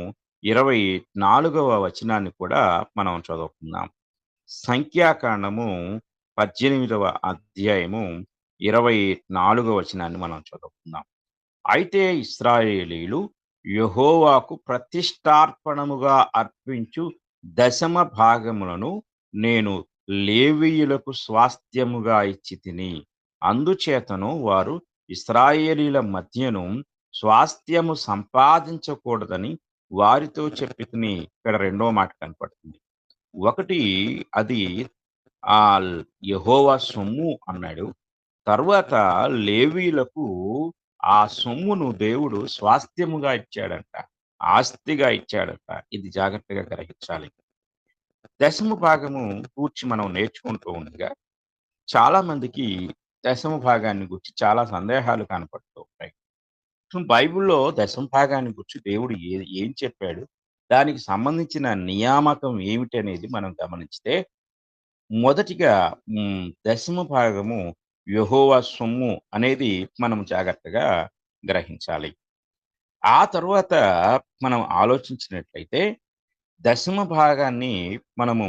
24వ వచనాన్ని కూడా మనం చదువుకుందాం. సంఖ్యాకాండము 18వ అధ్యాయము 24వ వచనాన్ని మనం చదువుకుందాం. అయితే ఇశ్రాయేలీయులు యెహోవాకు ప్రతిష్ఠార్పణముగా అర్పించు దశమ భాగములను నేను లేవీయులకు స్వాస్థ్యముగా ఇచ్చితిని. అందుచేతను వారు ఇశ్రాయేలీయుల మధ్యను స్వాస్థ్యము సంపాదించకూడదని వారితో చెప్పితిని. ఇక్కడ రెండో మాట కనపడుతుంది. ఒకటి అది ఆ యెహోవా సొమ్ము అన్నాడు. తరువాత లేవీయులకు ఆ సొమ్మును దేవుడు స్వాస్థ్యముగా ఇచ్చాడంట. ఆస్తిగా ఇచ్చాడంట. ఇది జాగ్రత్తగా గ్రహించాలి. దశమ భాగము గూర్చి మనం నేర్చుకుంటూ ఉండగా చాలా మందికి దశమ భాగాన్ని గూర్చి చాలా సందేహాలు కనపడుతూ ఉంటాయి. బైబిల్‌లో దశమ భాగాన్ని గూర్చి దేవుడు ఏం చెప్పాడు? దానికి సంబంధించిన నియామకం ఏమిటనేది మనం గమనించితే మొదటిగా దశమ భాగము యెహోవా సొమ్ము అనేది మనం జాగ్రత్తగా గ్రహించాలి. ఆ తరువాత మనం ఆలోచించినట్లయితే దశమ భాగాన్ని మనము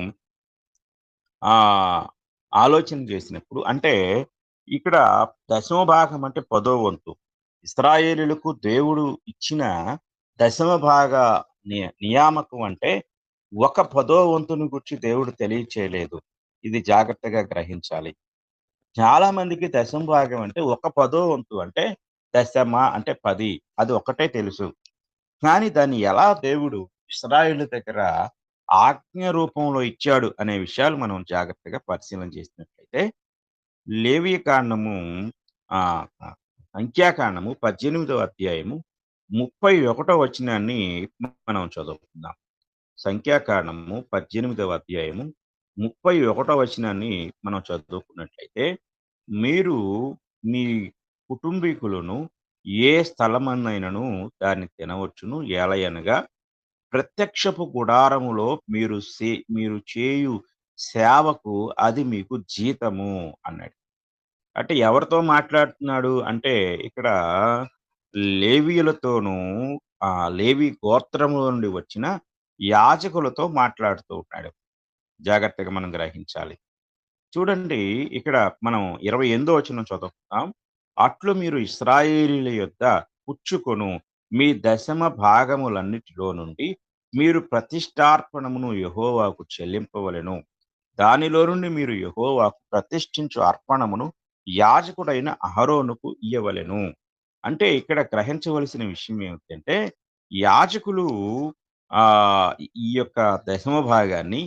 ఆలోచన చేసినప్పుడు అంటే ఇక్కడ దశమ భాగం అంటే 10వ వంతు. ఇశ్రాయేలీయులకు దేవుడు ఇచ్చిన దశమ భాగ నియామకం అంటే ఒక 10వ వంతుని గురించి దేవుడు తెలియచేయలేదు. ఇది జాగ్రత్తగా గ్రహించాలి. చాలా మందికి దశమ భాగం అంటే ఒక 10వ వంతు అంటే దశమ అంటే 10 అది ఒక్కటే తెలుసు. కానీ దాన్ని ఎలా దేవుడు ఇశ్రాయేలు దగ్గర ఆజ్ఞ రూపంలో ఇచ్చాడు అనే విషయాలు మనం జాగ్రత్తగా పరిశీలన చేసినట్లయితే లేవియ కాండము ఆహ్, సంఖ్యాకాండము 18వ అధ్యాయము 31వ వచనాన్ని మనం చదువుకుందాం. సంఖ్యాకాండము 18వ అధ్యాయము 31వ వచనాన్ని మనం చదువుకున్నట్లయితే మీరు మీ కుటుంబీకులను ఏ స్థలమన్నైనను దాన్ని తినవచ్చును. ఏలయనగా ప్రత్యక్షపు గుడారములో మీరు చేయు సేవకు అది మీకు జీతము అన్నాడు. అంటే ఎవరితో మాట్లాడుతున్నాడు అంటే ఇక్కడ లేవీయులతోనూ లేవి గోత్రములో నుండి వచ్చిన యాజకులతో మాట్లాడుతూ ఉన్నాడు. జాగ్రత్తగా మనం గ్రహించాలి. చూడండి ఇక్కడ మనం 28 వచనం చదువుకుందాం. అట్లు మీరు ఇశ్రాయేలీయుల యొద్ద పుచ్చుకొను మీ దశమ భాగములన్నిటిలో నుండి మీరు ప్రతిష్ఠార్పణమును యెహోవాకు చెల్లింపవలెను. దానిలో నుండి మీరు యెహోవాకు ప్రతిష్ఠించు అర్పణమును యాజకుడైన అహరోనుకు ఇయ్యవలెను. ఇక్కడ గ్రహించవలసిన విషయం ఏమిటంటే, యాజకులు ఈ యొక్క దశమ భాగాన్ని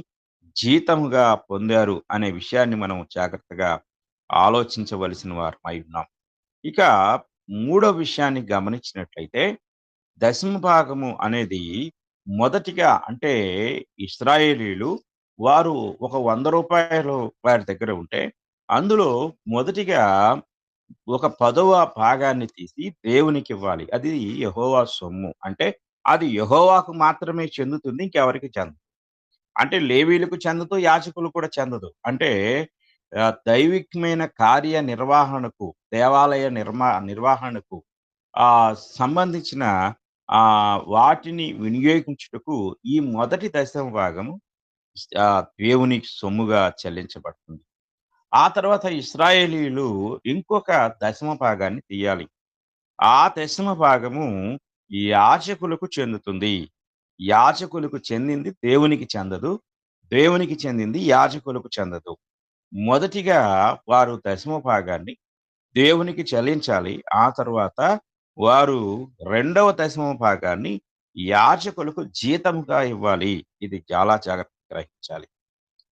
జీతముగా పొందారు అనే విషయాన్ని మనం జాగ్రత్తగా ఆలోచించవలసిన వారమై ఉన్నాం. ఇక మూడో విషయాన్ని గమనించినట్లయితే, దశమ భాగము అనేది మొదటిగా ఇశ్రాయేలీయులు వారు ఒక రూ. 100 వారి దగ్గర ఉంటే, అందులో మొదటిగా ఒక 10వ భాగాన్ని తీసి దేవునికివ్వాలి. అది యెహోవా సొమ్ము. అది యెహోవాకు మాత్రమే చెందుతుంది. ఇంకెవరికీ చెందదు. లేవీయులకు చెందదు, యాజకులకు కూడా చెందదు. దైవికమైన కార్య నిర్వహణకు, దేవాలయ నిర్వహణకు సంబంధించిన వాటిని వినియోగించుటకు ఈ మొదటి దశమ భాగము దేవునికి సొమ్ముగా చెల్లించబడుతుంది. ఆ తర్వాత ఇశ్రాయేలీయులు ఇంకొక దశమ భాగాన్ని తీయాలి. ఆ దశమ భాగము యాజకులకు చెందుతుంది. యాజకులకు చెందింది దేవునికి చెందదు. దేవునికి చెందింది యాజకులకు చెందదు. మొదటిగా వారు దశమ భాగాన్ని దేవునికి చెల్లించాలి. ఆ తరువాత వారు రెండవ దశమ భాగాన్ని యాజకులకు జీతముగా ఇవ్వాలి. ఇది చాలా జాగ్రత్తగా గ్రహించాలి.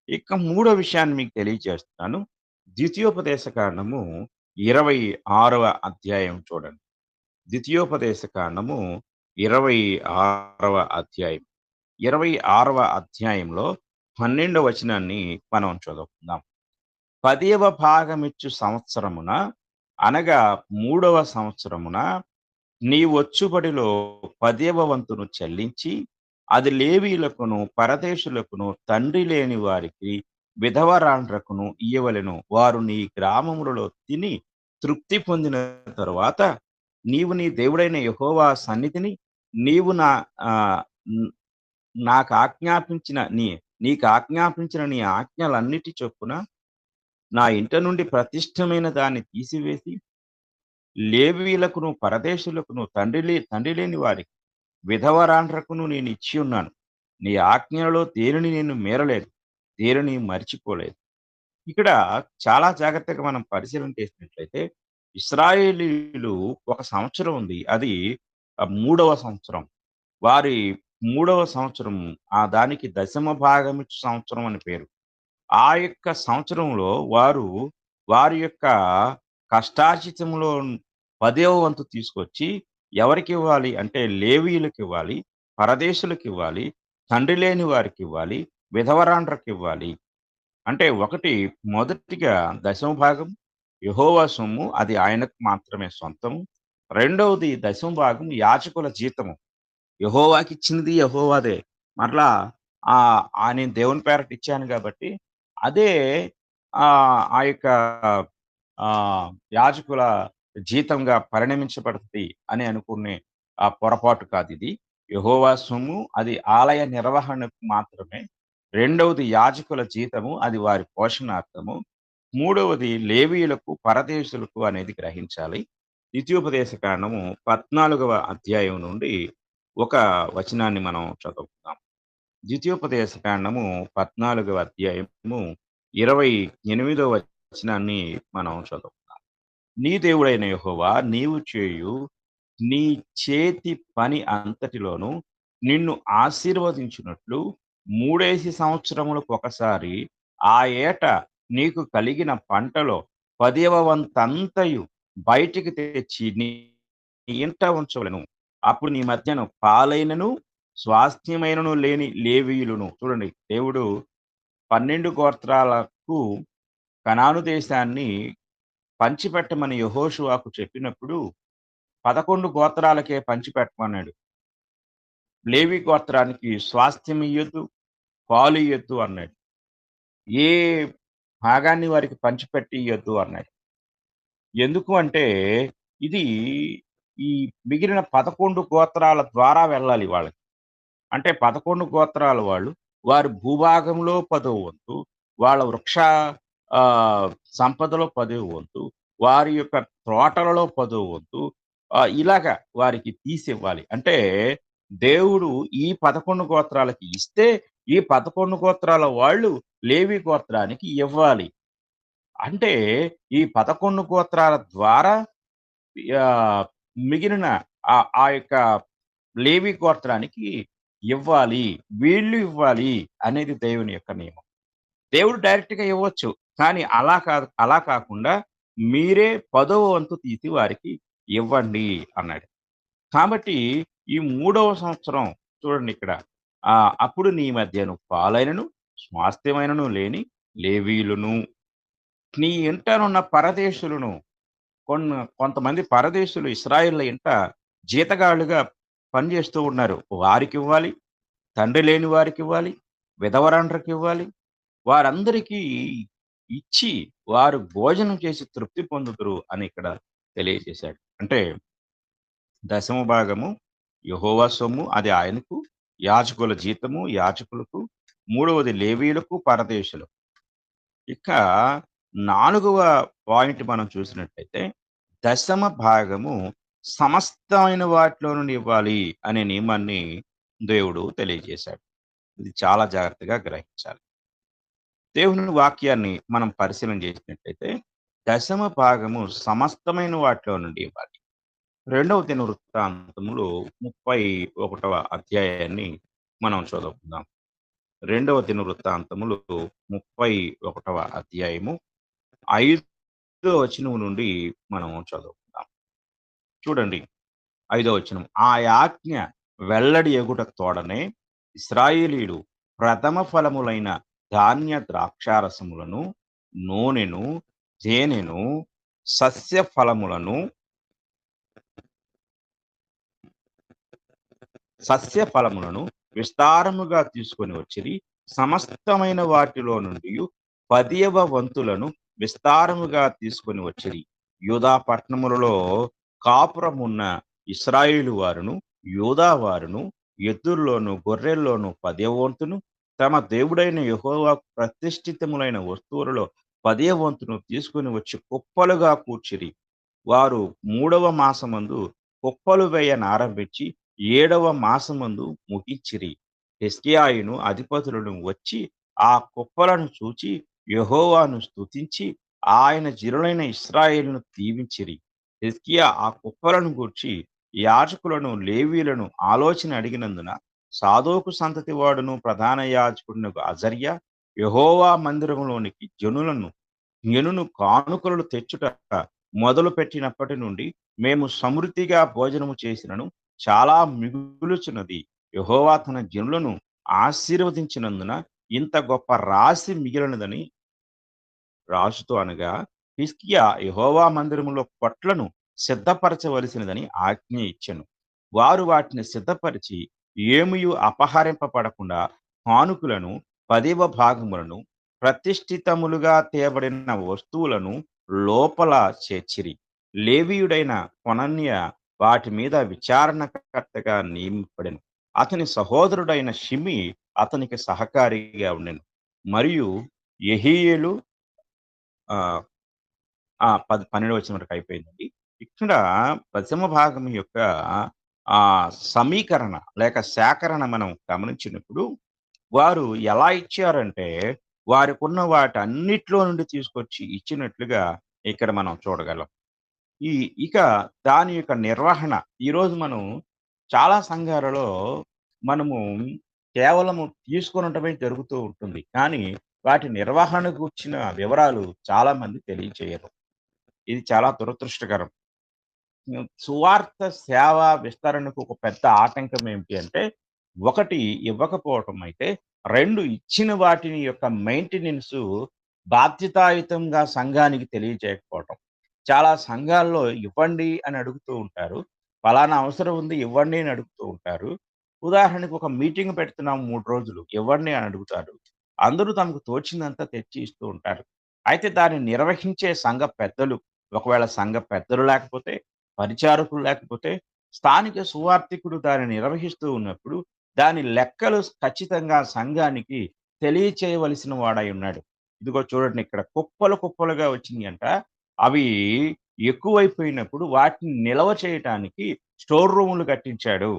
ఇక మూడో విషయాన్ని మీకు తెలియజేస్తున్నాను. ద్వితీయోపదేశ కాండము 26వ అధ్యాయం చూడండి. ద్వితీయోపదేశ కాండము 26వ అధ్యాయం. 26వ అధ్యాయంలో 12వ వచనాన్ని మనం చదువుకుందాం. 10వ భాగమిచ్చు సంవత్సరమున అనగా 3వ సంవత్సరమున నీ వచ్చుబడిలో 10వ వంతును చెల్లించి అది లేవీయులకును పరదేశులకును తండ్రి లేని వారికి విధవరాండ్రకును ఇయ్యవలెను. వారు నీ గ్రామములలో తిని తృప్తి పొందిన తరువాత నీవు నీ దేవుడైన యెహోవా సన్నిధిని నీవు నీకాజ్ఞాపించిన నీ ఆజ్ఞలన్నిటి చొప్పున నా ఇంట నుండి ప్రతిష్టమైన దాన్ని తీసివేసి లేవీయులకును పరదేశులకును తండ్రి లేని వారికి విధవరాండ్రకును నేను ఇచ్చి ఉన్నాను. నీ ఆజ్ఞలలో దేనిని నేను మీరలేదు, దేనిని మరిచిపోలేదు. ఇక్కడ చాలా జాగ్రత్తగా మనం పరిశీలన చేసినట్లయితే ఇశ్రాయేలీయులు ఒక సంవత్సరం ఉంది. అది 3వ సంవత్సరం. వారి 3వ సంవత్సరం దానికి దశమ భాగమిచ్చు సంవత్సరం అని పేరు. ఆ యొక్క సంవత్సరంలో వారు వారి యొక్క కష్టార్జితంలో 10వ వంతు తీసుకొచ్చి ఎవరికివ్వాలి లేవీయులకివ్వాలి, పరదేశులకివ్వాలి, తండ్రి లేని వారికివ్వాలి, విధవరాండ్రకివ్వాలి. ఒకటి మొదటిగా దశమ భాగం యెహోవా సొమ్ము, అది ఆయనకు మాత్రమే సొంతము. రెండవది దశమ భాగం యాజకుల జీతము. యెహోవాకిచ్చినది యెహోవాదే. మరలా నేను దేవుని పేరట ఇచ్చాను కాబట్టి అదే ఆ యొక్క యాజకుల జీతంగా పరిణమించబడుతుంది అని అనుకునే పొరపాటు కాదిది. యెహోవా సొమ్ము, అది ఆలయ నిర్వహణకు మాత్రమే. రెండవది యాజకుల జీతము, అది వారి పోషణార్థము. మూడవది లేవీయులకు, పరదేశులకు అనేది గ్రహించాలి. ద్వితీయోపదేశ కాండము 14వ అధ్యాయం నుండి ఒక వచనాన్ని మనం చదువుకుందాం. ద్వితీయోపదేశ కాండము 14వ అధ్యాయము 28వ వచనాన్ని మనం చదువుకుందాం. నీ దేవుడైన యెహోవా నీవు చేయు నీ చేతి పని అంతటిలోను నిన్ను ఆశీర్వదించినట్లు 3 సంవత్సరములకు ఒకసారి ఆ ఏట నీకు కలిగిన పంటలో 10వ వంతంతయు బయటికి తెచ్చి నీ ఇంట ఉంచవలెను. అప్పుడు నీ మధ్యన పాలైనను స్వాస్థ్యమైనను లేని లేవీయులను, చూడండి దేవుడు 12 గోత్రాలకు కనాను దేశాన్ని పంచిపెట్టమని యెహోషువకు చెప్పినప్పుడు 11 గోత్రాలకే పంచిపెట్టమన్నాడు. లేవి గోత్రానికి స్వాస్థ్యం ఇయ్యొద్దు, పాలు ఇయ్యొద్దు అన్నాడు. ఏ భాగాన్ని వారికి పంచిపెట్టి ఇయ్యొద్దు అన్నాడు. ఎందుకు ఇది ఈ మిగిలిన 11 గోత్రాల ద్వారా వెళ్ళాలి వాళ్ళకి. అంటే 11 గోత్రాల వాళ్ళు వారి భూభాగంలో 10వ వంతు, వాళ్ళ వృక్ష ఆహ్, సంపదలో 10వ వంతు, వారి యొక్క తోటలలో 10వ వంతు ఇలాగ వారికి తీసివ్వాలి. అంటే దేవుడు ఈ 11 గోత్రాలకి ఇస్తే, ఈ 11 గోత్రాల వాళ్ళు లేవి గోత్రానికి ఇవ్వాలి. అంటే ఈ 11 గోత్రాల ద్వారా ఆహ్, మిగిలిన ఆ యొక్క లేవి గోత్రానికి ఇవ్వాలి. వీళ్ళు ఇవ్వాలి అనేది దేవుని యొక్క నియమం. దేవుడు డైరెక్ట్‌గా ఇవ్వచ్చు. కానీ అలా కాకుండా మీరే 10వ వంతు తీసి వారికి ఇవ్వండి అన్నాడు. కాబట్టి ఈ మూడవ సంవత్సరం చూడండిక్కడ. అప్పుడు నీ మధ్యను పాలైనను, స్వాస్థ్యమైనను లేని లేవీయులును, నీ ఇంటనున్న పరదేశులను కొంతమంది పరదేశులు ఇశ్రాయేళ్ల ఇంట జీతగాళ్ళుగా పనిచేస్తూ ఉన్నారు. వారికివ్వాలి, తండ్రి లేని వారికివ్వాలి, విధవరాండ్రకివ్వాలి. వారందరికీ ఇచ్చి వారు భోజనం చేసి తృప్తి పొందుదురు అని ఇక్కడ తెలియజేశాడు. అంటే దశమ భాగము యెహోవా సొమ్ము అది ఆయనకు, యాజకుల జీతము యాజకులకు, మూడవది లేవీయులకు, పరదేశులకు. ఇక నాలుగవ పాయింట్ మనం చూసినట్టయితే, దశమ భాగము సమస్తమైన వాటిలో నుండి ఇవ్వాలి అనే నియమాన్ని దేవుడు తెలియజేశాడు. ఇది చాలా జాగ్రత్తగా గ్రహించాలి. దేవుని వాక్యాన్ని మనం పరిశీలన చేసినట్టయితే, దశమ భాగము సమస్తమైన వాటిలో నుండి ఇవ్వాలి. రెండవ దినవృత్తాంతములు 31వ అధ్యాయాన్ని మనం చదువుకుందాం. రెండవ దినవృత్తాంతములు 31వ అధ్యాయము 5వ వచనం నుండి మనం చదువుకుందాం. చూడండి 5వ వచనం. ఆ ఆజ్ఞ వెల్లడి ఎగుట తోడనే ఇశ్రాయేలీయులు ప్రథమ ఫలములైన ధాన్య ద్రాక్షారసములను, నూనెను, తేనెను, సస్య ఫలములను విస్తారముగా తీసుకొని వచ్చిరి. సమస్తమైన వాటిలో నుండి 10వ వంతులను విస్తారముగా తీసుకొని వచ్చిరి. యూదా పట్టణములలో కాపురమున్న ఇశ్రాయేలు వారును, యూదా వారును ఎద్దుల్లోను, గొర్రెల్లోను 10వ వంతును, తమ దేవుడైన యెహోవాకు ప్రతిష్ఠితములైన వస్తువులలో 10వ వంతును తీసుకొని వచ్చి కుప్పలుగా కూర్చిరి. వారు 3వ మాసమందు కుప్పలు వేయనారంభించి 7వ మాసమందు ముగించిరి. హిజ్కియాయును అధిపతులను వచ్చి ఆ కుప్పలను చూచి యెహోవాను స్తుతించి ఆయన జనులైన ఇశ్రాయేలును దీవించిరి. హిజ్కియా ఆ కుప్పలను గూర్చి యాజకులను, లేవీయులను ఆలోచన అడిగినందున సాదోకు సంతతి వాడును ప్రధాన యాజకుడునగు అజర్యా యెహోవా మందిరములోనికి జనులను కానుకలు తెచ్చుట మొదలుపెట్టినప్పటి నుండి మేము సమృద్ధిగా భోజనము చేసినను చాలా మిగులుచున్నది. యెహోవా తన జనులను ఆశీర్వదించినందున ఇంత గొప్ప రాశి మిగిలినదని రాజుతో అనగా, హిజ్కియా యెహోవా మందిరములో కొట్లను సిద్ధపరచవలసినదని ఆజ్ఞ ఇచ్చెను. వారు వాటిని సిద్ధపరిచి ఏమియు అపహరింపబడకుండా కానుకలను, 10వ భాగములను, ప్రతిష్ఠితములుగా తేబడిన వస్తువులను లోపల చేర్చిరి. లేవీయుడైన కొనన్య వాటి మీద విచారణకర్తగా నియమింపబడెను. అతని సహోదరుడైన షిమి అతనికి సహకారిగా ఉండెను. మరియు యెహీయేలు ఆహ్, 12వ వచనం వరకు అయిపోయిందండి. ఇక్కడ దశమ భాగం యొక్క సమీకరణ లేక సేకరణ మనం గమనించినప్పుడు, వారు ఎలా ఇచ్చారంటే, వారికున్న వాటన్నిట్లో నుండి తీసుకొచ్చి ఇచ్చినట్లుగా ఇక్కడ మనం చూడగలం. ఈ ఇక దాని యొక్క నిర్వహణ ఈరోజు మనం చాలా సంఘాలలో మనము కేవలము తీసుకొనటమే జరుగుతూ ఉంటుంది. కానీ వాటి నిర్వహణ గూర్చిన వివరాలు చాలా మంది తెలియచేయరు. ఇది చాలా దురదృష్టకరం. సువార్త సేవ విస్తరణకు ఒక పెద్ద ఆటంకం ఏమిటి అంటే, ఒకటి ఇవ్వకపోవటం అయితే, 2 ఇచ్చిన వాటిని యొక్క మెయింటెనెన్సు బాధ్యతాయుతంగా సంఘానికి తెలియజేయకపోవటం. చాలా సంఘాల్లో ఇవ్వండి అని అడుగుతూ ఉంటారు. పలానా అవసరం ఉంది ఇవ్వండి అని అడుగుతూ ఉంటారు. ఉదాహరణకు ఒక మీటింగ్ పెడుతున్నాం 3 రోజులు ఇవ్వండి అని అడుగుతారు. అందరూ తమకు తోచిందంతా తెచ్చి ఇస్తూ ఉంటారు. అయితే దాన్ని నిర్వహించే సంఘ పెద్దలు, ఒకవేళ సంఘ పెద్దలు లేకపోతే పరిచారకులు లేకపోతే స్థానిక సువార్థికుడు దాన్ని నిర్వహిస్తూ ఉన్నప్పుడు దాని లెక్కలు ఖచ్చితంగా సంఘానికి తెలియచేయవలసిన వాడై ఉన్నాడు. ఇదిగో చూడండి ఇక్కడ కుప్పలు కుప్పలుగా వచ్చినియంట. అవి ఎక్కువైపోయినప్పుడు వాటిని నిల్వ చేయటానికి స్టోర్ రూములు కట్టించాడు.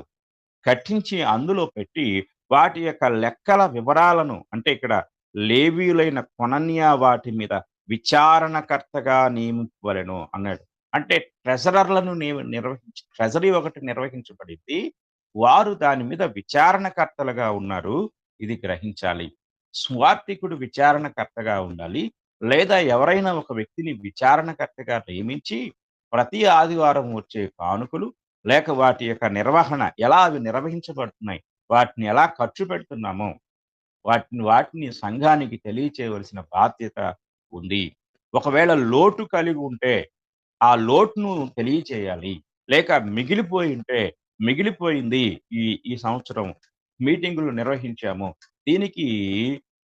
కట్టించి అందులో పెట్టి వాటి యొక్క లెక్కల వివరాలను అంటే ఇక్కడ లేవీయులైన కొనన్యా వాటి మీద విచారణకర్తగా నియమింపవలెను అన్నాడు. అంటే ట్రెజరర్‌లను ట్రెజరీ ఒకటి నిర్వహించబడింది. వారు దాని మీద విచారణకర్తలుగా ఉన్నారు. ఇది గ్రహించాలి. సువార్థికుడు విచారణకర్తగా ఉండాలి. లేదా ఎవరైనా ఒక వ్యక్తిని విచారణకర్తగా నియమించి ప్రతి ఆదివారం వచ్చే కానుకలు లేక వాటి యొక్క నిర్వహణ ఎలా అవి నిర్వహించబడుతున్నాయి, వాటిని ఎలా ఖర్చు పెడుతున్నామో వాటిని సంఘానికి తెలియచేయవలసిన బాధ్యత ఉంది. ఒకవేళ లోటు కలిగి ఉంటే ఆ లోటును తెలియచేయాలి. లేక మిగిలిపోయుంటే, మిగిలిపోయింది ఈ ఈ సంవత్సరం మీటింగులు నిర్వహించాము. దీనికి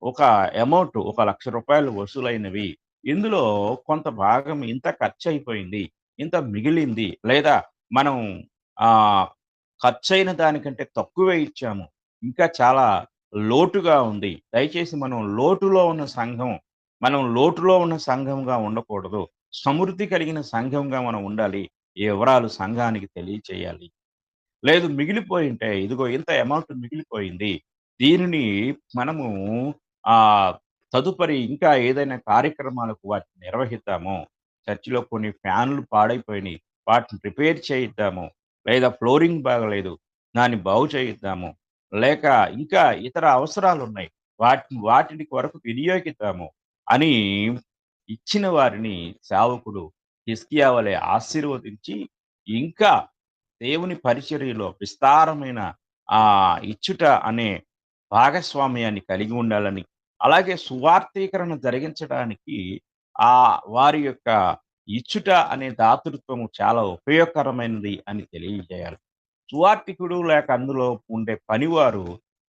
ఒక అమౌంట్ ఒక రూ. 1,00,000 వసూలైనవి. ఇందులో కొంత భాగం ఇంత ఖర్చయిపోయింది. ఇంత మిగిలింది. లేదా మనం ఆహ్, ఖర్చయిన దానికంటే తక్కువే ఇచ్చాము. ఇంకా చాలా లోటుగా ఉంది. దయచేసి మనం లోటులో ఉన్న సంఘంగా ఉండకూడదు. సమృద్ధి కలిగిన సంఘంగా మనం ఉండాలి. ఈ వివరాలు సంఘానికి తెలియచేయాలి. లేదు మిగిలిపోయుంటే, ఇదిగో ఇంత అమౌంట్ మిగిలిపోయింది. దీనిని మనము ఆహ్, తదుపరి ఇంకా ఏదైనా కార్యక్రమాలకు వాటిని నిర్వహిద్దాము. చర్చిలో కొన్ని ఫ్యాన్‌లు పాడైపోయినియి. వాటిని రిపేర్ చేయిద్దాము. లేదా ఫ్లోరింగ్ బాగాలేదు. దాన్ని బాగు చేయిద్దాము. లేక ఇంకా ఇతర అవసరాలున్నాయి. వాటిని కొరకు వినియోగిద్దాము అని ఇచ్చిన వారిని సేవకుడు హిజ్కియా వలె ఆశీర్వదించి ఇంకా దేవుని పరిచర్యలో విస్తారమైన ఇచ్చుట అనే భాగస్వామ్యాన్ని కలిగి ఉండాలని, అలాగే సువార్తీకరణ జరిగించడానికి వారి యొక్క ఇచ్చుట అనే దాతృత్వము చాలా ఉపయోగకరమైనది అని తెలియజేయాలి. సువార్తికుడు లేక అందులో ఉండే పనివారు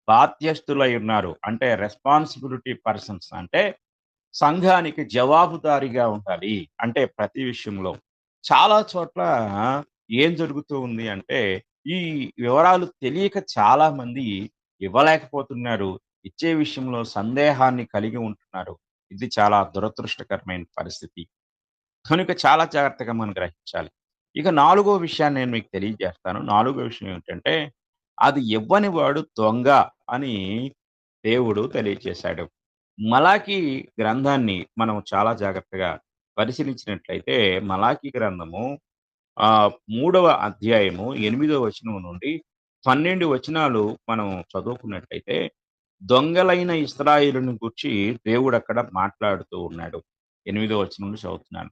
బాధ్యస్థులై ఉన్నారు. అంటే రెస్పాన్సిబిలిటీ పర్సన్స్ అంటే సంఘానికి జవాబుదారీగా ఉండాలి. అంటే ప్రతి విషయంలో. చాలా చోట్ల ఏం జరుగుతూ ఉంది అంటే, ఈ వివరాలు తెలియక చాలామంది ఇవ్వలేకపోతున్నారు. ఇచ్చే విషయంలో సందేహాన్ని కలిగి ఉంటున్నారు. ఇది చాలా దురదృష్టకరమైన పరిస్థితి. కనుక చాలా జాగ్రత్తగా మనం గ్రహించాలి. ఇక నాలుగో విషయాన్ని నేను మీకు తెలియజేస్తాను. నాలుగో విషయం ఏమిటంటే, అది ఇవ్వని వాడు దొంగ అని దేవుడు తెలియచేశాడు. మలాకీ గ్రంథాన్ని మనం చాలా జాగ్రత్తగా పరిశీలించినట్లయితే, మలాకీ గ్రంథము 3వ అధ్యాయము 8వ వచనం నుండి 12 వచనాలు మనం చదువుకున్నట్లయితే, దొంగలైన ఇశ్రాయేలును గూర్చి దేవుడక్కడ మాట్లాడుతూ ఉన్నాడు. 8వ వచనం నుండి చదువుతున్నాను.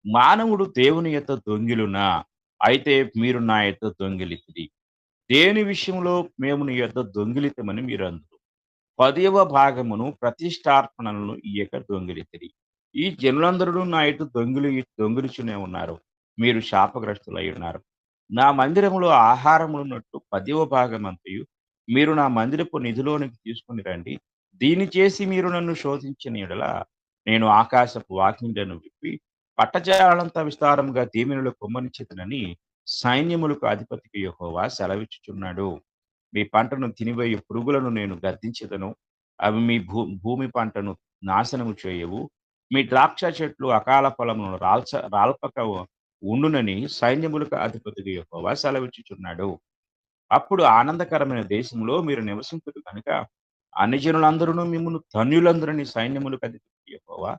మానవుడు దేవుని యొద్ద దొంగిలునా? అయితే మీరు నా యొద్ద దొంగిలితిరి. దేని విషయంలో మేము నీ యొద్ద దొంగిలితమని మీరందురు. 10వ భాగమును ప్రతిష్ఠార్పణలను ఇయ్యక దొంగిలితిరి. ఈ జనులందరూ నా ఎదుట దొంగిలుచునే ఉన్నారు. మీరు శాపగ్రస్తులై ఉన్నారు. నా మందిరములో ఆహారములున్నట్టు 10వ భాగమంతయు మీరు నా మందిరపు నిధిలోనికి తీసుకొని రండి. దీన్ని చేసి మీరు నన్ను శోధించిన యెడల నేను ఆకాశపు వాకిండ్లను విప్పి పట్టజాలంత విస్తారముగా దీవెనలు కుమ్మరించెదనని సైన్యములకు అధిపతికి యెహోవా సెలవిచ్చుచున్నాడు. మీ పంటను తినివేయు పురుగులను నేను గద్దించెదను. అవి మీ భూమి పంటను నాశనము చేయవు. మీ ద్రాక్ష చెట్లు అకాల ఫలమును రాల్పక ఉండునని సైన్యములకు అధిపతికి యెహోవా సెలవిచ్చుచున్నాడు. అప్పుడు ఆనందకరమైన దేశంలో మీరు నివసింతురు గనుక అన్ని జనులందరూ మిమ్మును ధన్యులందరిని సైన్యములకు అధిపతి యెహోవా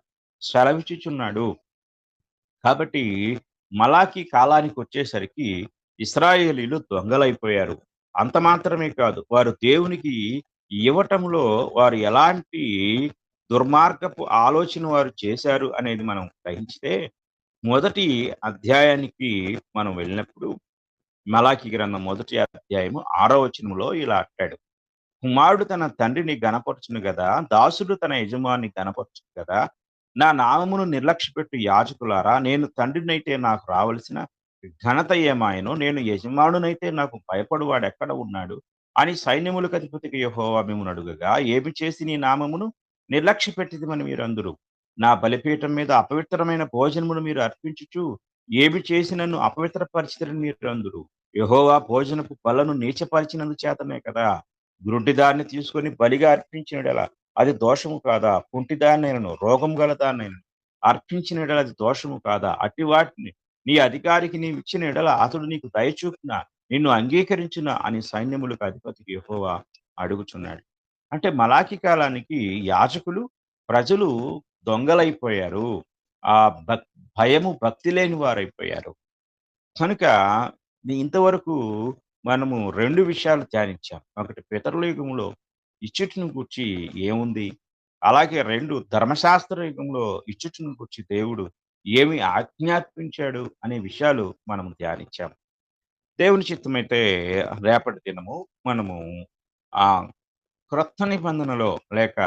సెలవిచ్చుచున్నాడు. కాబట్టి మలాకి కాలానికొచ్చేసరికి ఇశ్రాయేలీయులు దొంగలైపోయారు. అంత మాత్రమే కాదు. వారు దేవునికి ఇవ్వటంలో వారు ఎలాంటి దుర్మార్గపు ఆలోచన వారు చేశారు అనేది మనం గ్రహించితే, మొదటి అధ్యాయానికి మనం వెళ్ళినప్పుడు మలాకి గ్రంథం మొదటి అధ్యాయము 6వ వచనంలో ఇలా అంటాడు. కుమారుడు తన తండ్రిని ఘనపరచును గదా! దాసుడు తన యజమానిని ఘనపరచును గదా! నా నామమును నిర్లక్ష్యపెట్టు యాజకులారా, నేను తండ్రినైతే నాకు రావలసిన ఘనత ఏమాయను? నేను యజమానునైతే నాకు భయపడువాడెక్కడ ఉన్నాడు? అని సైన్యములకు అధిపతికి యెహోవా మిమ్మును అడుగగా, ఏమి చేసి నీ నామమును నిర్లక్ష్యపెట్టితిమని మీరందురు. నా బలిపీఠం మీద అపవిత్రమైన భోజనమును మీరు అర్పించుచు ఏమి చేసి నన్ను అపవిత్రపరిచితిరని మీరందురు. యెహోవా భోజనపు బలను నీచపరిచినందు చేతనే కదా! గ్రుడ్డిదాన్ని తీసుకొని బలిగా అర్పించిన యెడల అది దోషము కాదా? కుంటిదాన్నైనను, రోగం గలదాన్నైనను అర్పించిన యెడల అది దోషము కాదా? అట్టి వాటిని నీ అధికారికి నీవిచ్చిన యెడల అతడు నీకు దయచూపునా, నిన్ను అంగీకరించునా అని సైన్యములకు అధిపతి యెహోవా అడుగుచున్నాడు. అంటే మలాకి కాలానికి యాజకులు, ప్రజలు దొంగలైపోయారు. ఆ భక్ భయము, భక్తి లేని వారైపోయారు. కనుక ఇంతవరకు మనము 2 విషయాలు ధ్యానించాం. ఒకటి పితరుల యుగంలో ఇచ్చుటను గూర్చి ఏముంది? అలాగే 2 ధర్మశాస్త్ర యుగంలో ఇచ్చుటను గూర్చి దేవుడు ఏమి ఆజ్ఞాపించాడు అనే విషయాలు మనం ధ్యానించాం. దేవుని చిత్తమైతే రేపటి దినము మనము ఆహ్, క్రొత్త నిబంధనలో లేక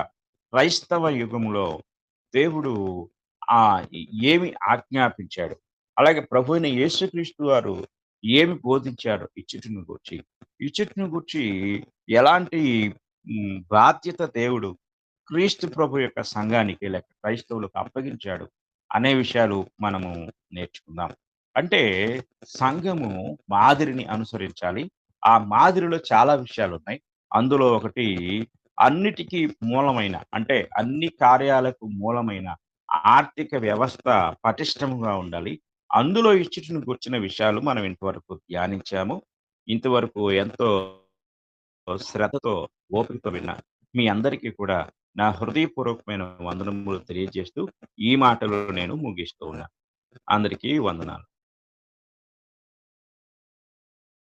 క్రైస్తవ యుగములో దేవుడు ఏమి ఆజ్ఞాపించాడు? అలాగే ప్రభువైన యేసుక్రీస్తు వారు ఏమి బోధించారు ఇచ్చుటను గూర్చి? ఇచ్చుటను గూర్చి ఎలాంటి బాధ్యత దేవుడు క్రీస్తు ప్రభు యొక్క సంఘానికి లేక క్రైస్తవులకు అప్పగించాడు అనే విషయాలు మనము నేర్చుకుందాం. అంటే సంఘము మాదిరిని అనుసరించాలి. ఆ మాదిరిలో చాలా విషయాలున్నాయి. అందులో ఒకటి అన్నిటికి మూలమైన అంటే అన్ని కార్యాలకు మూలమైన ఆర్థిక వ్యవస్థ పటిష్టముగా ఉండాలి. అందులో ఇచ్చుటను గూర్చిన విషయాలు మనం ఇంతవరకు ధ్యానించాము. ఇంతవరకు ఎంతో శ్రద్ధతో, ఓపికతో విన్న మీ అందరికీ కూడా నా హృదయపూర్వకమైన వందనములు తెలియజేస్తూ ఈ మాటలు నేను ముగిస్తూ ఉన్నాను. అందరికీ వందనాలు.